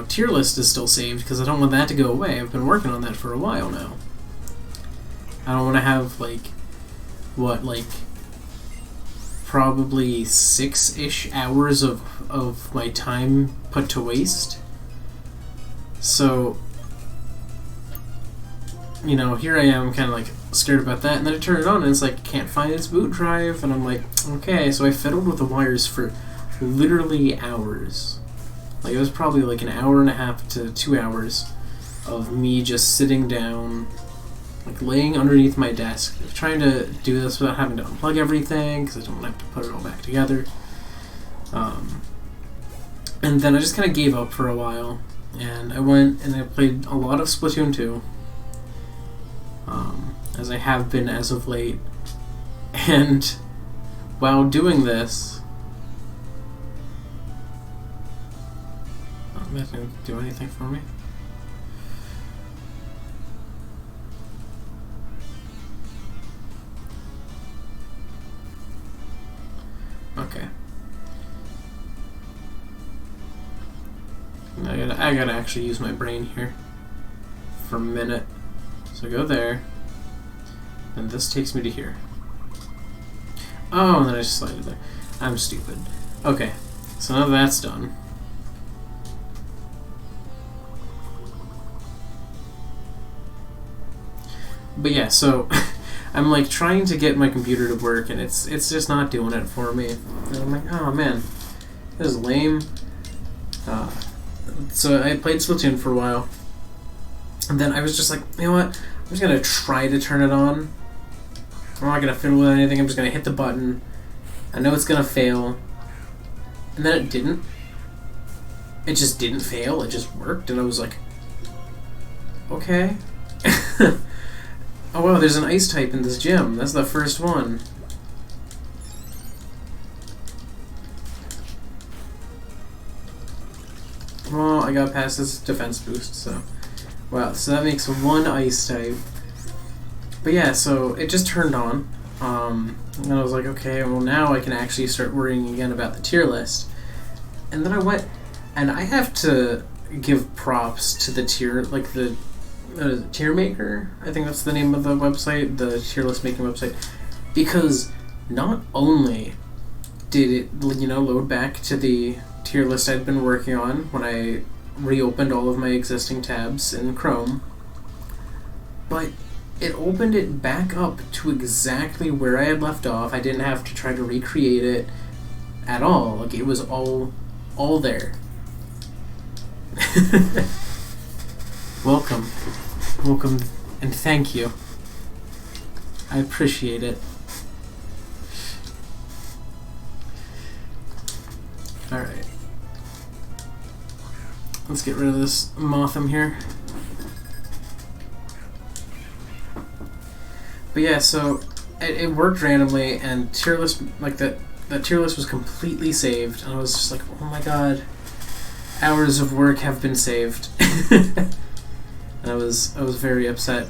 tier list is still saved, because I don't want that to go away. I've been working on that for a while now. I don't want to have probably 6-ish hours of my time put to waste. So, here I am kind of like scared about that, and then I turn it on and it's like, can't find its boot drive, and I'm like, okay. So I fiddled with the wires for literally hours. Like, it was probably like an hour and a half to 2 hours of me just sitting down, like laying underneath my desk, trying to do this without having to unplug everything, because I don't have to put it all back together. And then I just kind of gave up for a while, and I went and I played a lot of Splatoon 2, as I have been as of late. And while doing this, that didn't do anything for me. Okay. I gotta actually use my brain here for a minute. So go there, and this takes me to here. Oh, and then I just slide it there. I'm stupid. Okay, so now that's done. But yeah, so I'm like trying to get my computer to work, and it's just not doing it for me. And I'm like, oh man, this is lame. So I played Splatoon for a while, and then I was just like, you know what? I'm just gonna try to turn it on. I'm not gonna fiddle with anything. I'm just gonna hit the button. I know it's gonna fail, and then it didn't. It just didn't fail. It just worked, and I was like, okay. Oh wow, there's an ice type in this gym. That's the first one. Well, I got past this defense boost, so... Wow, so that makes one ice type. But yeah, so it just turned on. And I was like, okay, well now I can actually start worrying again about the tier list. And then I went, and I have to give props to the tier, like the tier maker. I think that's the name of the website, the tier list making website, because not only did it, load back to the tier list I'd been working on when I reopened all of my existing tabs in Chrome, but it opened it back up to exactly where I had left off. I didn't have to try to recreate it at all. Like, it was all there. Welcome, and thank you. I appreciate it. Alright. Let's get rid of this Motham here. But yeah, so it worked randomly, and tier list, like that tier list was completely saved, and I was just like, oh my god, hours of work have been saved. And I was very upset.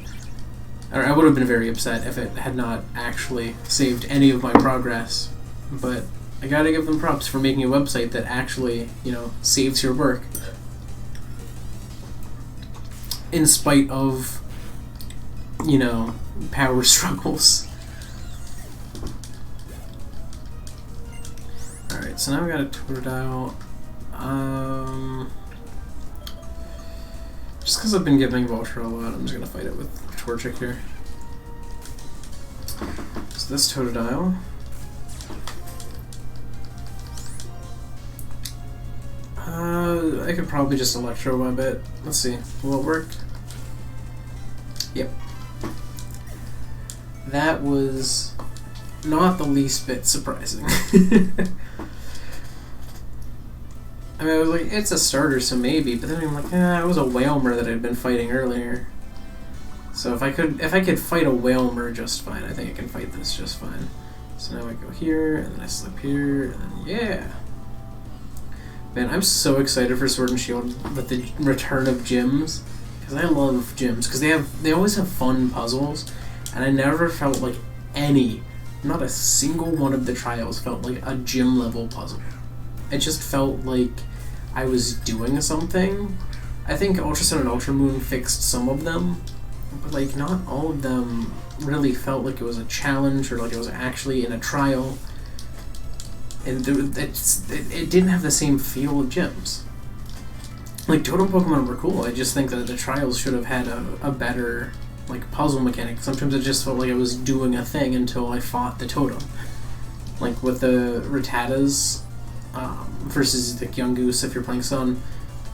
Or I would have been very upset if it had not actually saved any of my progress. But I gotta give them props for making a website that actually, saves your work. In spite of, power struggles. Alright, so now we got a Totodile. Just because I've been giving Vulture a lot, I'm just gonna fight it with Torchic here. So this Totodile. I could probably just Electro Web it. Let's see. Will it work? Yep. That was not the least bit surprising. I mean, I was like, it's a starter, so maybe, but then I'm like, it was a Whalmer that I'd been fighting earlier. So if I could fight a Whalmer just fine, I think I can fight this just fine. So now I go here, and then I slip here, and then yeah. Man, I'm so excited for Sword and Shield with the return of gyms, because I love gyms, because they always have fun puzzles, and I never felt like not a single one of the trials felt like a gym level puzzle. It just felt like I was doing something. I think Ultra Sun and Ultra Moon fixed some of them, but like not all of them really felt like it was a challenge or like it was actually in a trial. And it didn't have the same feel of gyms. Like, Totem Pokemon were cool. I just think that the trials should have had a better like puzzle mechanic. Sometimes it just felt like I was doing a thing until I fought the totem. Like with the Rattatas versus the Yungoos if you're playing Sun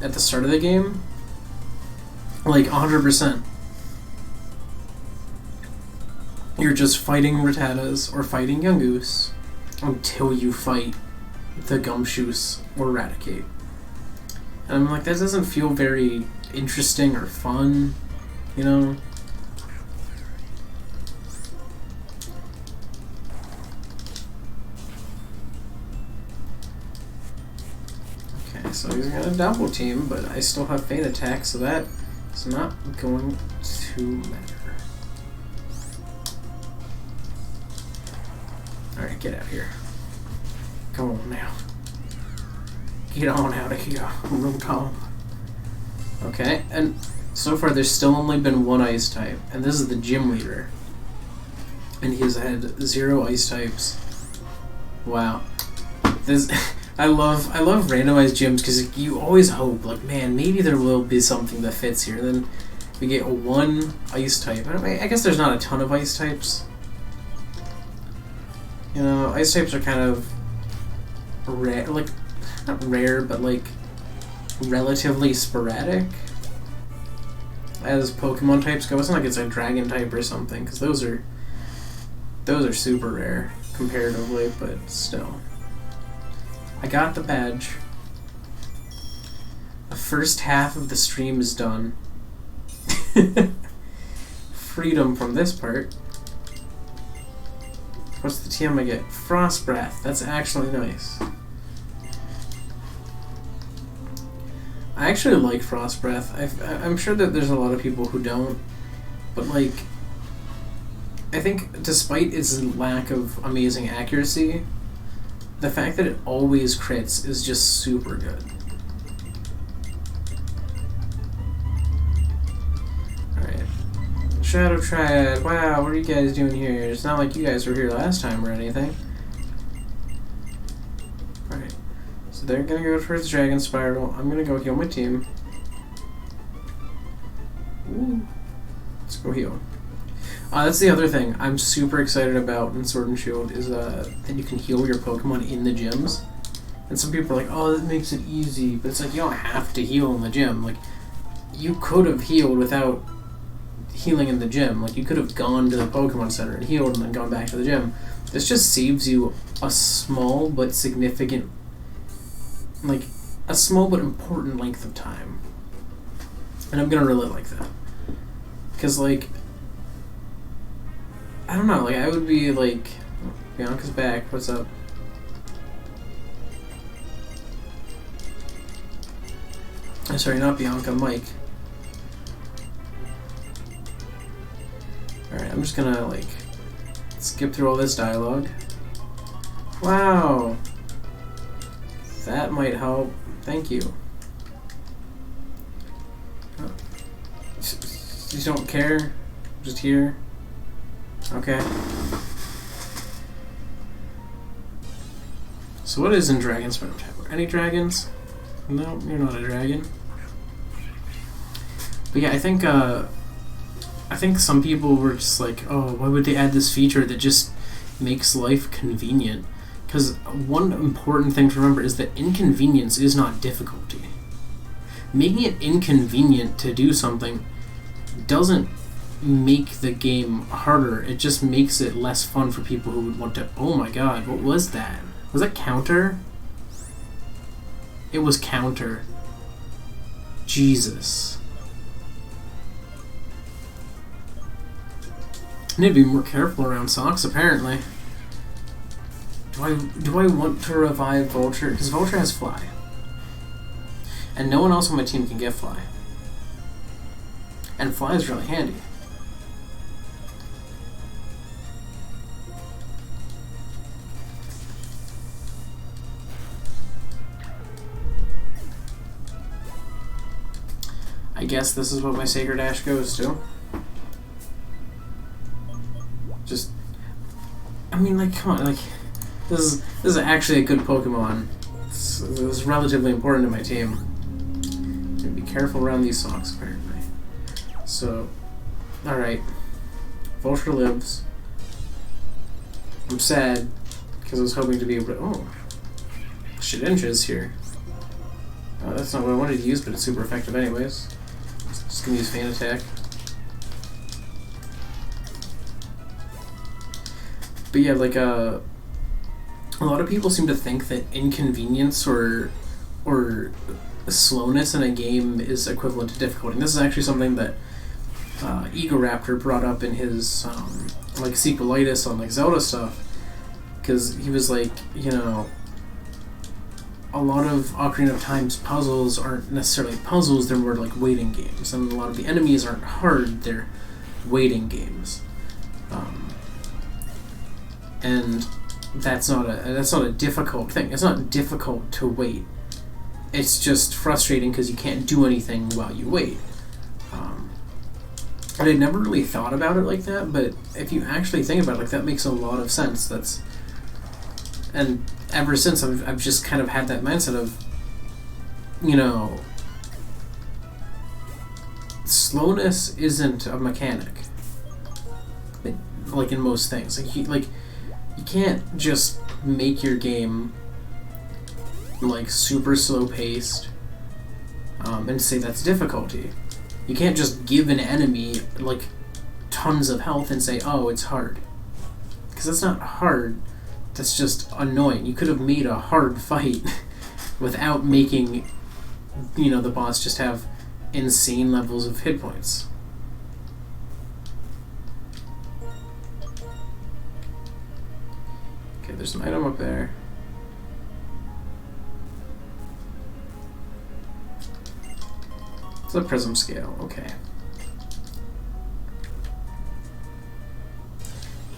at the start of the game. Like 100%. You're just fighting Rattatas or fighting Yungoos until you fight the Gumshoos or Raticate. And I'm like, that doesn't feel very interesting or fun, Okay, so he's gonna double team, but I still have Feint Attack, so that is not going to matter. Alright, get out of here. Come on now. Get on out of here, Rotom. Okay, and so far there's still only been one Ice type, and this is the Gym Leader. And he has had 0 Ice types. Wow. This I love randomized gyms because you always hope, like, man, maybe there will be something that fits here. And then we get 1 Ice type. I guess there's not a ton of Ice types. Ice types are kind of rare, like, not rare, but like relatively sporadic as Pokemon types go. It's not like it's a Dragon type or something, because those are super rare comparatively, but still. I got the badge. The first half of the stream is done. Freedom from this part. What's the TM I get? Frost Breath. That's actually nice. I actually like Frost Breath. I'm sure that there's a lot of people who don't, but like, I think despite its lack of amazing accuracy, the fact that it always crits is just super good. Alright. Shadow Triad, wow, what are you guys doing here? It's not like you guys were here last time or anything. Alright. So they're gonna go towards Dragonspiral. I'm gonna go heal my team. Ooh. Let's go heal. That's the other thing I'm super excited about in Sword and Shield is that you can heal your Pokemon in the gyms. And some people are like, oh, that makes it easy. But it's like, you don't have to heal in the gym. Like, you could have healed without healing in the gym. Like, you could have gone to the Pokemon Center and healed and then gone back to the gym. This just saves you a small but significant, like, a small but important length of time. And I'm gonna really like that. Because, like, I don't know, like, I would be like, oh, Bianca's back, what's up? I'm sorry, not Bianca, Mike. Alright, I'm just gonna, like, skip through all this dialogue. Wow! That might help. Thank you. Oh. You don't care? Just here? Okay. So what is in Dragonspiral Tower? Any dragons? No, you're not a dragon. But yeah, I think some people were just like, oh, why would they add this feature that just makes life convenient? Because one important thing to remember is that inconvenience is not difficulty. Making it inconvenient to do something doesn't make the game harder. It just makes it less fun for people who would want to. Oh my god, what was that? Was that counter? It was counter. Jesus. I need to be more careful around socks, apparently. Do I want to revive Vulture? Because Vulture has Fly. And no one else on my team can get Fly. And Fly is really handy. I guess this is what my Sacred Ash goes to. Just, I mean, like, come on, like, this is actually a good Pokemon. This is relatively important to my team. Be careful around these socks, apparently. So, alright. Vulture lives. I'm sad, because I was hoping to be able to... Oh. Shedinja's here. That's not what I wanted to use, but it's super effective anyways. Just gonna use Feint Attack. But yeah, like, a lot of people seem to think that inconvenience or slowness in a game is equivalent to difficulty. And this is actually something that Egoraptor brought up in his like sequelitis on like Zelda stuff, because he was like, you know, a lot of Ocarina of Time's puzzles aren't necessarily puzzles; they're more like waiting games, and a lot of the enemies aren't hard; they're waiting games. And that's not a difficult thing. It's not difficult to wait. It's just frustrating because you can't do anything while you wait. And I never really thought about it like that, but if you actually think about it, like, that makes a lot of sense. And ever since, I've just kind of had that mindset of, you know, slowness isn't a mechanic. Like in most things, you can't just make your game like super slow paced and say that's difficulty. You can't just give an enemy like tons of health and say, oh, it's hard, because that's not hard. That's just annoying. You could have made a hard fight without making, you know, the boss just have insane levels of hit points. Okay, there's an item up there. It's a prism scale, okay.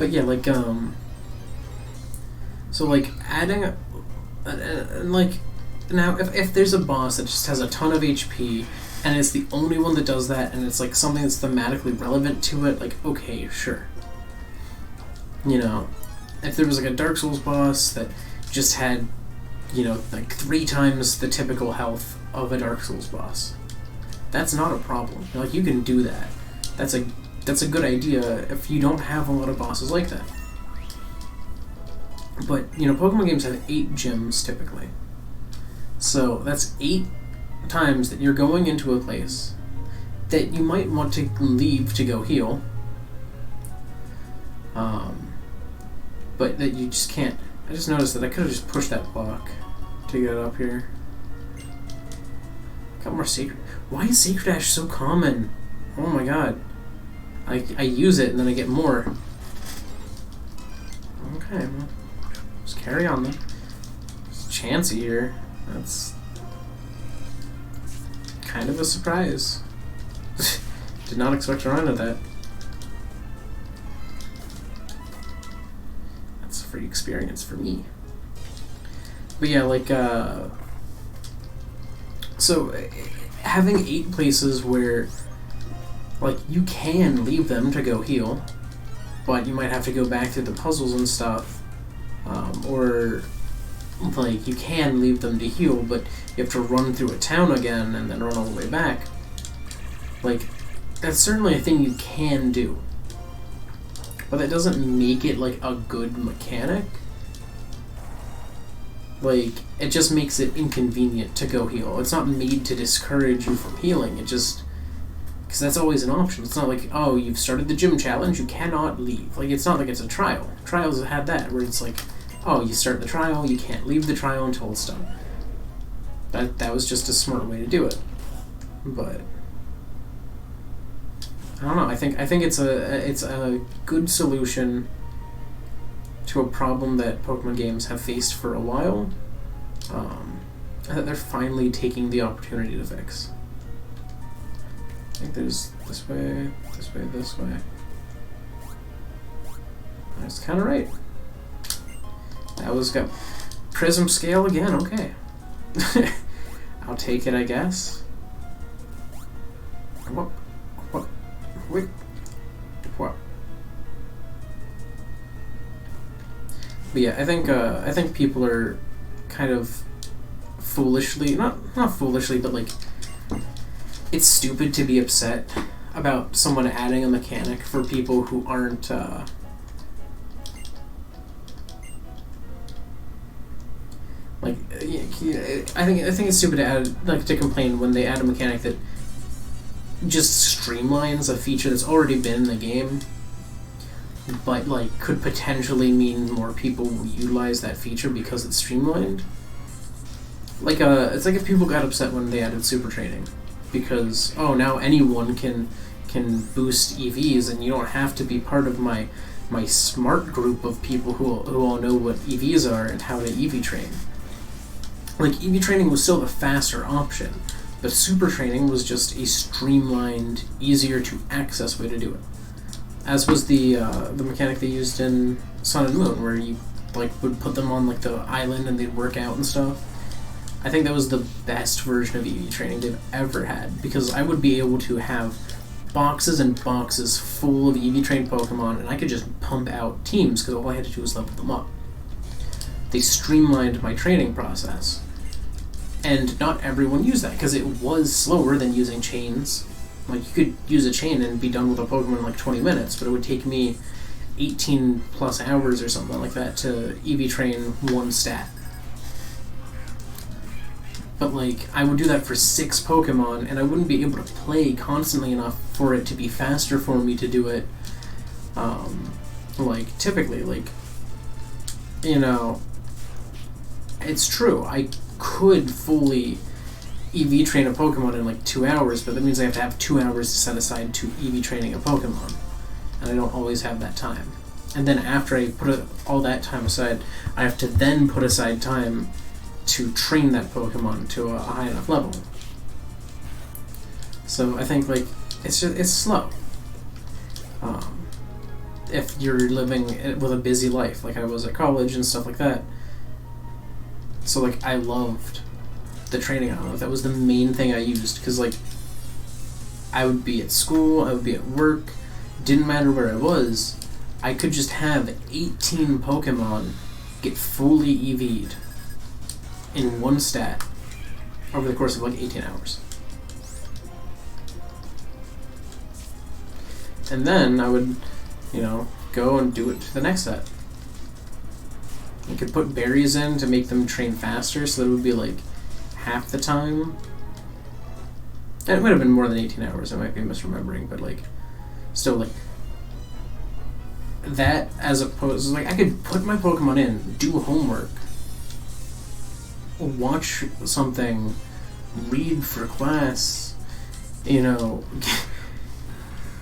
But yeah, like, so, like, adding, like, now, if there's a boss that just has a ton of HP, and it's the only one that does that, and it's, like, something that's thematically relevant to it, like, okay, sure. You know, if there was, like, a Dark Souls boss that just had, you know, like, 3 times the typical health of a Dark Souls boss, that's not a problem. Like, you can do that. That's a good idea if you don't have a lot of bosses like that. But, you know, Pokemon games have 8 gyms, typically. So, that's 8 times that you're going into a place that you might want to leave to go heal. But that you just can't. I just noticed that I could have just pushed that block to get up here. Got more Sacred. Why is Sacred Ash so common? Oh my god. I use it and then I get more. Okay, well, just carry on then. It's Chansey here. That's kind of a surprise. Did not expect to run into that. That's a free experience for me. But yeah, like, so having 8 places where, like, you can leave them to go heal, but you might have to go back through the puzzles and stuff, or, like, you can leave them to heal, but you have to run through a town again and then run all the way back. Like, that's certainly a thing you can do, but that doesn't make it, like, a good mechanic. Like, it just makes it inconvenient to go heal. It's not made to discourage you from healing, it just... because that's always an option. It's not like, oh, you've started the gym challenge, you cannot leave. Like, it's not like it's a trial. Trials have had that, where it's like, oh, you start the trial, you can't leave the trial until it's done. That was just a smart way to do it. But I don't know. I think it's a good solution to a problem that Pokemon games have faced for a while. That they're finally taking the opportunity to fix. I think there's this way, this way, this way. That's kind of right. That was got Prism Scale again. Okay, I'll take it, I guess. What? Wait. What? But yeah, I think people are kind of foolishly, not foolishly, but like, it's stupid to be upset about someone adding a mechanic for people who aren't, like, I think it's stupid to add, like, to complain when they add a mechanic that just streamlines a feature that's already been in the game, but, like, could potentially mean more people will utilize that feature because it's streamlined. Like, it's like if people got upset when they added super training, because, oh, now anyone can boost EVs, and you don't have to be part of my smart group of people who all know what EVs are and how to EV train. Like, EV training was still the faster option, but super training was just a streamlined, easier to access way to do it. As was the mechanic they used in Sun and Moon, where you, like, would put them on, like, the island and they'd work out and stuff. I think that was the best version of EV training they've ever had, because I would be able to have boxes and boxes full of EV trained Pokemon, and I could just pump out teams, because all I had to do was level them up. They streamlined my training process. And not everyone used that, because it was slower than using chains. Like, you could use a chain and be done with a Pokemon in like 20 minutes, but it would take me 18 plus hours or something like that to EV train one stat. But, like, I would do that for 6 Pokemon, and I wouldn't be able to play constantly enough for it to be faster for me to do it, like, typically. Like, you know, it's true, I could fully EV train a Pokemon in like 2 hours, but that means I have to have 2 hours to set aside to EV training a Pokemon, and I don't always have that time. And then after I put all that time aside, I have to then put aside time to train that Pokemon to a high enough level. So I think, like, it's slow. if you're living with a busy life, like I was at college and stuff like that. So, like, I loved the training island. That was the main thing I used, because, like, I would be at school, I would be at work, didn't matter where I was, I could just have 18 Pokemon get fully EV'd in one stat over the course of, like, 18 hours. And then I would, go and do it to the next set. You could put berries in to make them train faster, so that it would be like half the time. And it might have been more than 18 hours, I might be misremembering, but like, still, like, that as opposed, like, I could put my Pokemon in, do homework, watch something, read for class,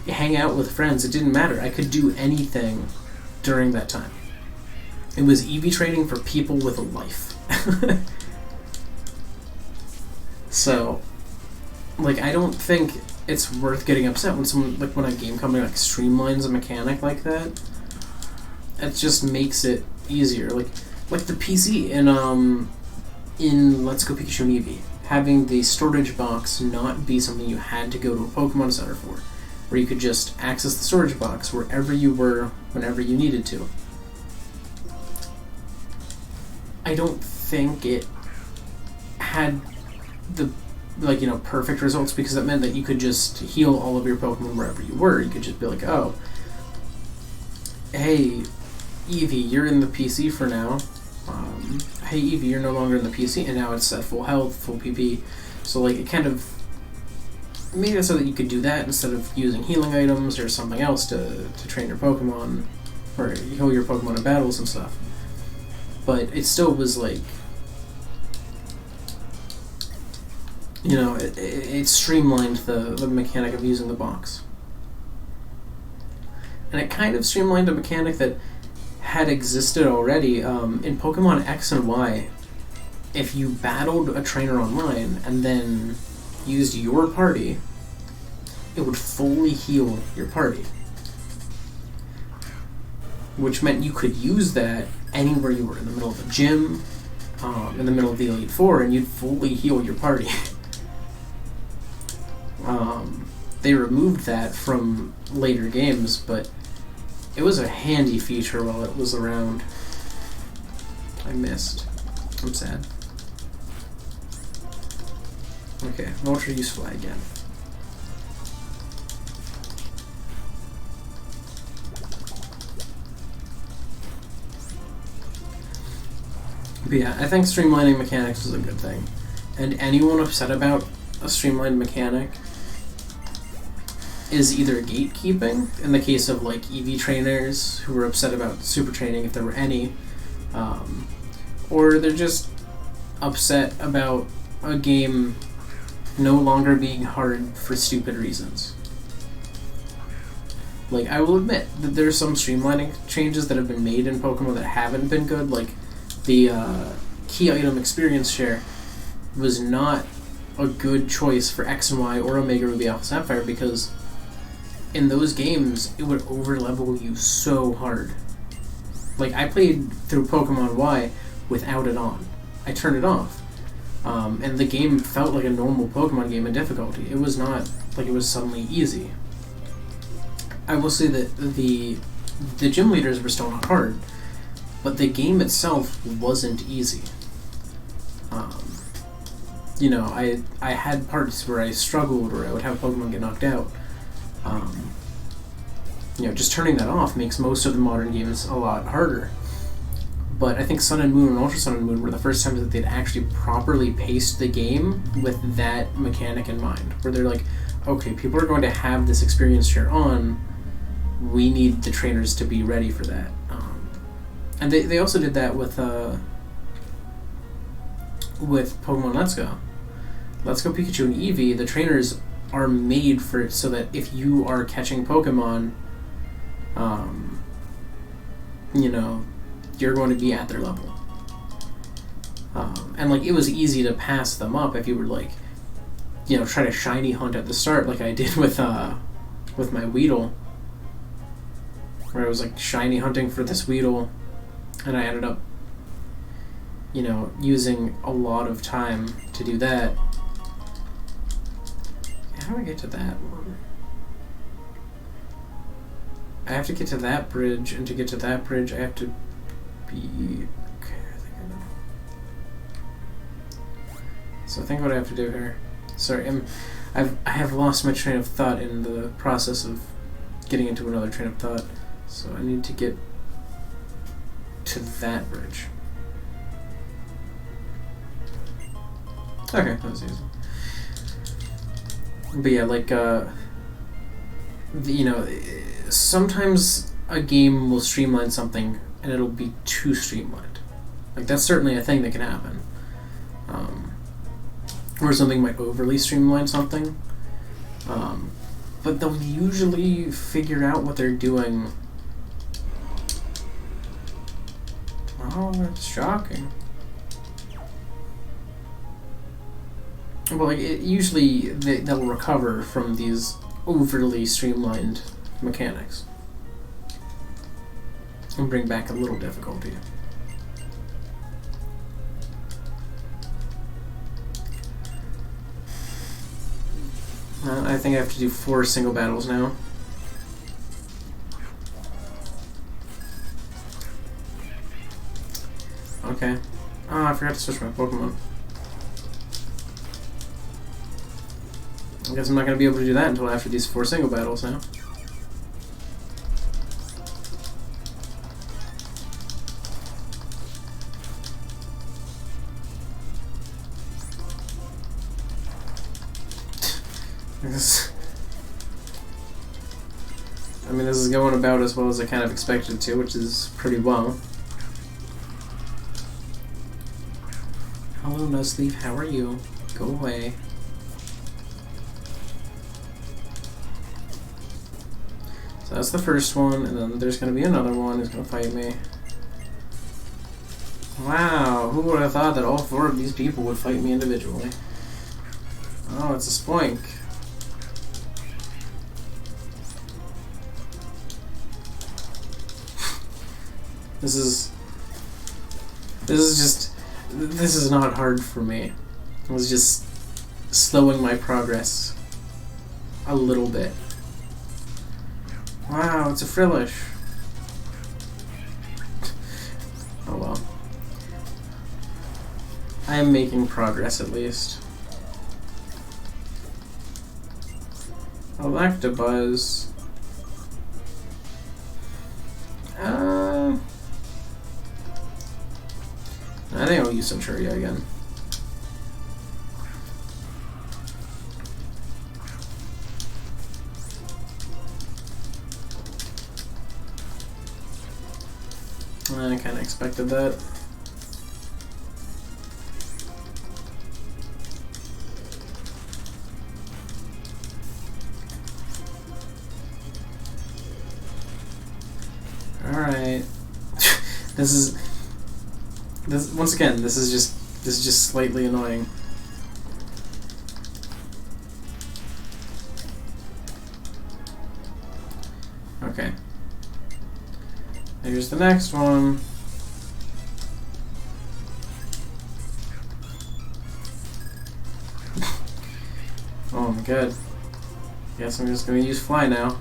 hang out with friends. It didn't matter. I could do anything during that time. It was EV training for people with a life. So, like, I don't think it's worth getting upset when someone, like, when a game company, like, streamlines a mechanic like that. It just makes it easier. Like the PC in Let's Go Pikachu and Eevee, having the storage box not be something you had to go to a Pokemon Center for, where you could just access the storage box wherever you were, whenever you needed to. I don't think it had the, perfect results, because that meant that you could just heal all of your Pokemon wherever you were. You could just be like, oh, hey, Eevee, you're in the PC for now. Hey, Eevee, you're no longer in the PC, and now it's at full health, full PP. So, like, it kind of made it so that you could do that instead of using healing items or something else to train your Pokemon, or heal your Pokemon in battles and stuff. But it still was like, it streamlined the mechanic of using the box. And it kind of streamlined a mechanic that had existed already. In Pokemon X and Y, if you battled a trainer online and then used your party, it would fully heal your party. Which meant you could use that anywhere you were, in the middle of a gym, in the middle of the Elite Four, and you'd fully heal your party. They removed that from later games, but it was a handy feature while it was around. I missed. I'm sad. Okay, Vulture use Fly again. But yeah, I think streamlining mechanics is a good thing. And anyone upset about a streamlined mechanic is either gatekeeping, in the case of, like, EV trainers who were upset about super training, if there were any, or they're just upset about a game no longer being hard for stupid reasons. Like, I will admit that there's some streamlining changes that have been made in Pokemon that haven't been good. Like, the key item experience share was not a good choice for X and Y or Omega Ruby Alpha Sapphire, because in those games it would overlevel you so hard. Like, I played through Pokemon Y without it on. I turned it off. And the game felt like a normal Pokemon game in difficulty. It was not like it was suddenly easy. I will say that the gym leaders were still not hard, but the game itself wasn't easy. I had parts where I struggled, or I would have Pokemon get knocked out. Just turning that off makes most of the modern games a lot harder. But I think Sun and Moon and Ultra Sun and Moon were the first times that they'd actually properly paced the game with that mechanic in mind, where they're like, okay, people are going to have this experience share on, we need the trainers to be ready for that. And they also did that with Pokemon Let's Go. Let's Go Pikachu and Eevee, the trainers are made for it so that if you are catching Pokemon, you're going to be at their level. And like, it was easy to pass them up if you were like, try to shiny hunt at the start, like I did with my Weedle. where I was like shiny hunting for this Weedle, and I ended up, you know, using a lot of time to do that. How do I get to that one? I have to get to that bridge, and to get to that bridge I have to be... Okay, I think I know. So I think what I have to do here... Sorry, I have lost my train of thought in the process of getting into another train of thought. So I need to get to that bridge. Okay, that was easy. But yeah, like, you know, sometimes a game will streamline something and it'll be too streamlined. Like, that's certainly a thing that can happen. Or something might overly streamline something. But they'll usually figure out what they're doing. Oh, that's shocking. Well, like, usually they'll recover from these overly streamlined mechanics and bring back a little difficulty. I think I have to do 4 single battles now. Okay. Oh, I forgot to switch my Pokemon. I guess I'm not going to be able to do that until after these 4 single battles now. I mean, this is going about as well as I kind of expected to, which is pretty well. Hello, Nuzlocke, how are you? Go away. So that's the first one, and then there's going to be another one who's going to fight me. Wow, who would have thought that all 4 of these people would fight me individually? Oh, it's a Spoink. This is not hard for me. It was just slowing my progress a little bit. Wow, it's a Frillish. Oh well. I am making progress at least. Electabuzz. I think I'll use Centuria again. I kind of expected that. Alright. Once again, this is just slightly annoying. Okay. Here's the next one. Oh my god. Guess I'm just gonna use Fly now.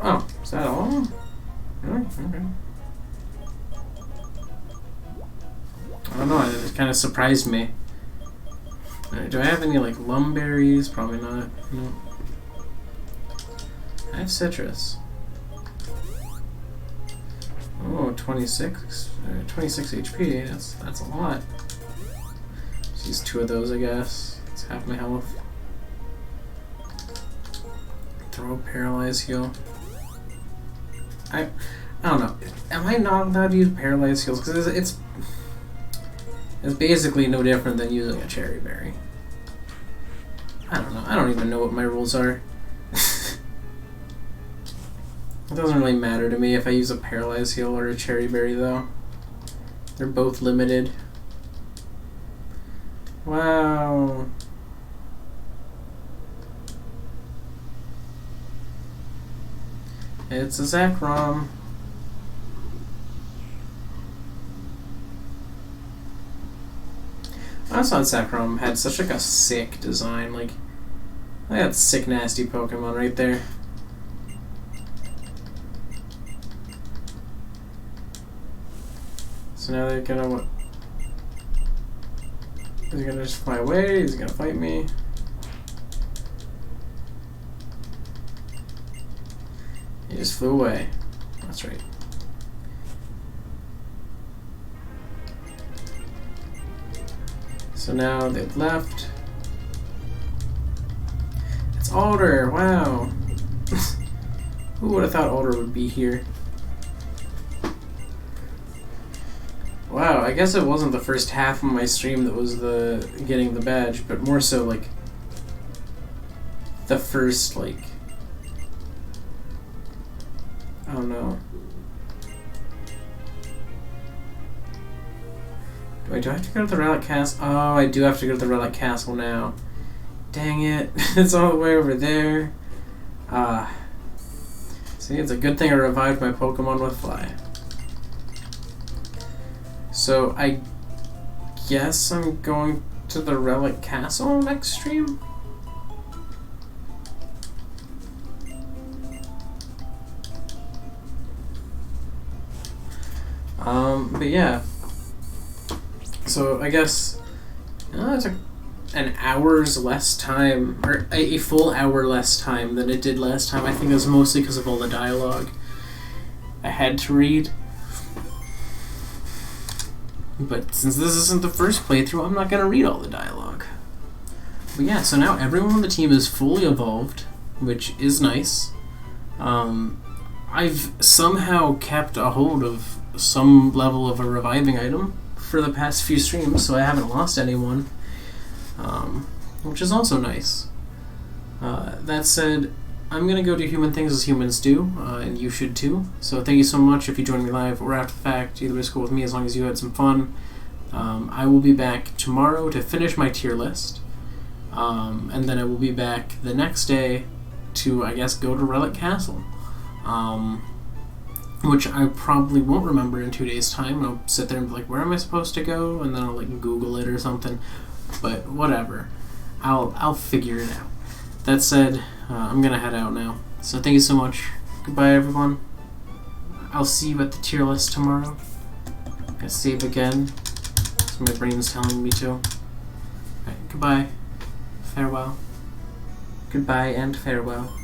Oh, is that all? Really? Okay. I don't know, it kind of surprised me. Do I have any, like, Lumberries? Probably not. No. I have Citrus. Oh, 26 HP. That's a lot. Just use 2 of those, I guess. It's half my health. Throw Paralyze Heal. I don't know. Am I not allowed to use Paralyze Heals? Because it's basically no different than using a Cherry Berry. I don't know. I don't even know what my rules are. It doesn't really matter to me if I use a Paralyze Heal or a Cherry Berry, though. They're both limited. Wow. It's a Zekrom. I thought Zekrom had such like a sick design. Like, I got sick nasty Pokemon right there. So now they're gonna what? Is he gonna just fly away? Is he gonna fight me? He just flew away. That's right. So now they've left. It's Alder! Wow! Who would have thought Alder would be here? Wow, I guess it wasn't the first half of my stream that was the getting the badge, but more so like the first like I don't know. Wait, do I have to go to the Relic Castle? Oh, I do have to go to the Relic Castle now. Dang it. It's all the way over there. See, it's a good thing I revived my Pokemon with Fly. So, I guess I'm going to the Relic Castle next stream? But yeah. So I guess it took an hour's less time, or a full hour less time than it did last time. I think it was mostly because of all the dialogue I had to read. But since this isn't the first playthrough, I'm not going to read all the dialogue. But yeah, so now everyone on the team is fully evolved, which is nice. I've somehow kept a hold of some level of a reviving item for the past few streams, so I haven't lost anyone, which is also nice. That said, I'm going to go do human things as humans do, and you should too. So thank you so much if you joined me live or after the fact. Either way is cool with me as long as you had some fun. I will be back tomorrow to finish my tier list, and then I will be back the next day to, I guess, go to Relic Castle. Which I probably won't remember in 2 days' time, and I'll sit there and be like, where am I supposed to go? And then I'll like Google it or something. But whatever. I'll figure it out. That said, I'm gonna head out now. So thank you so much. Goodbye, everyone. I'll see you at the tier list tomorrow. I'm gonna save again. So my brain's telling me to. Alright, goodbye. Farewell. Goodbye and farewell.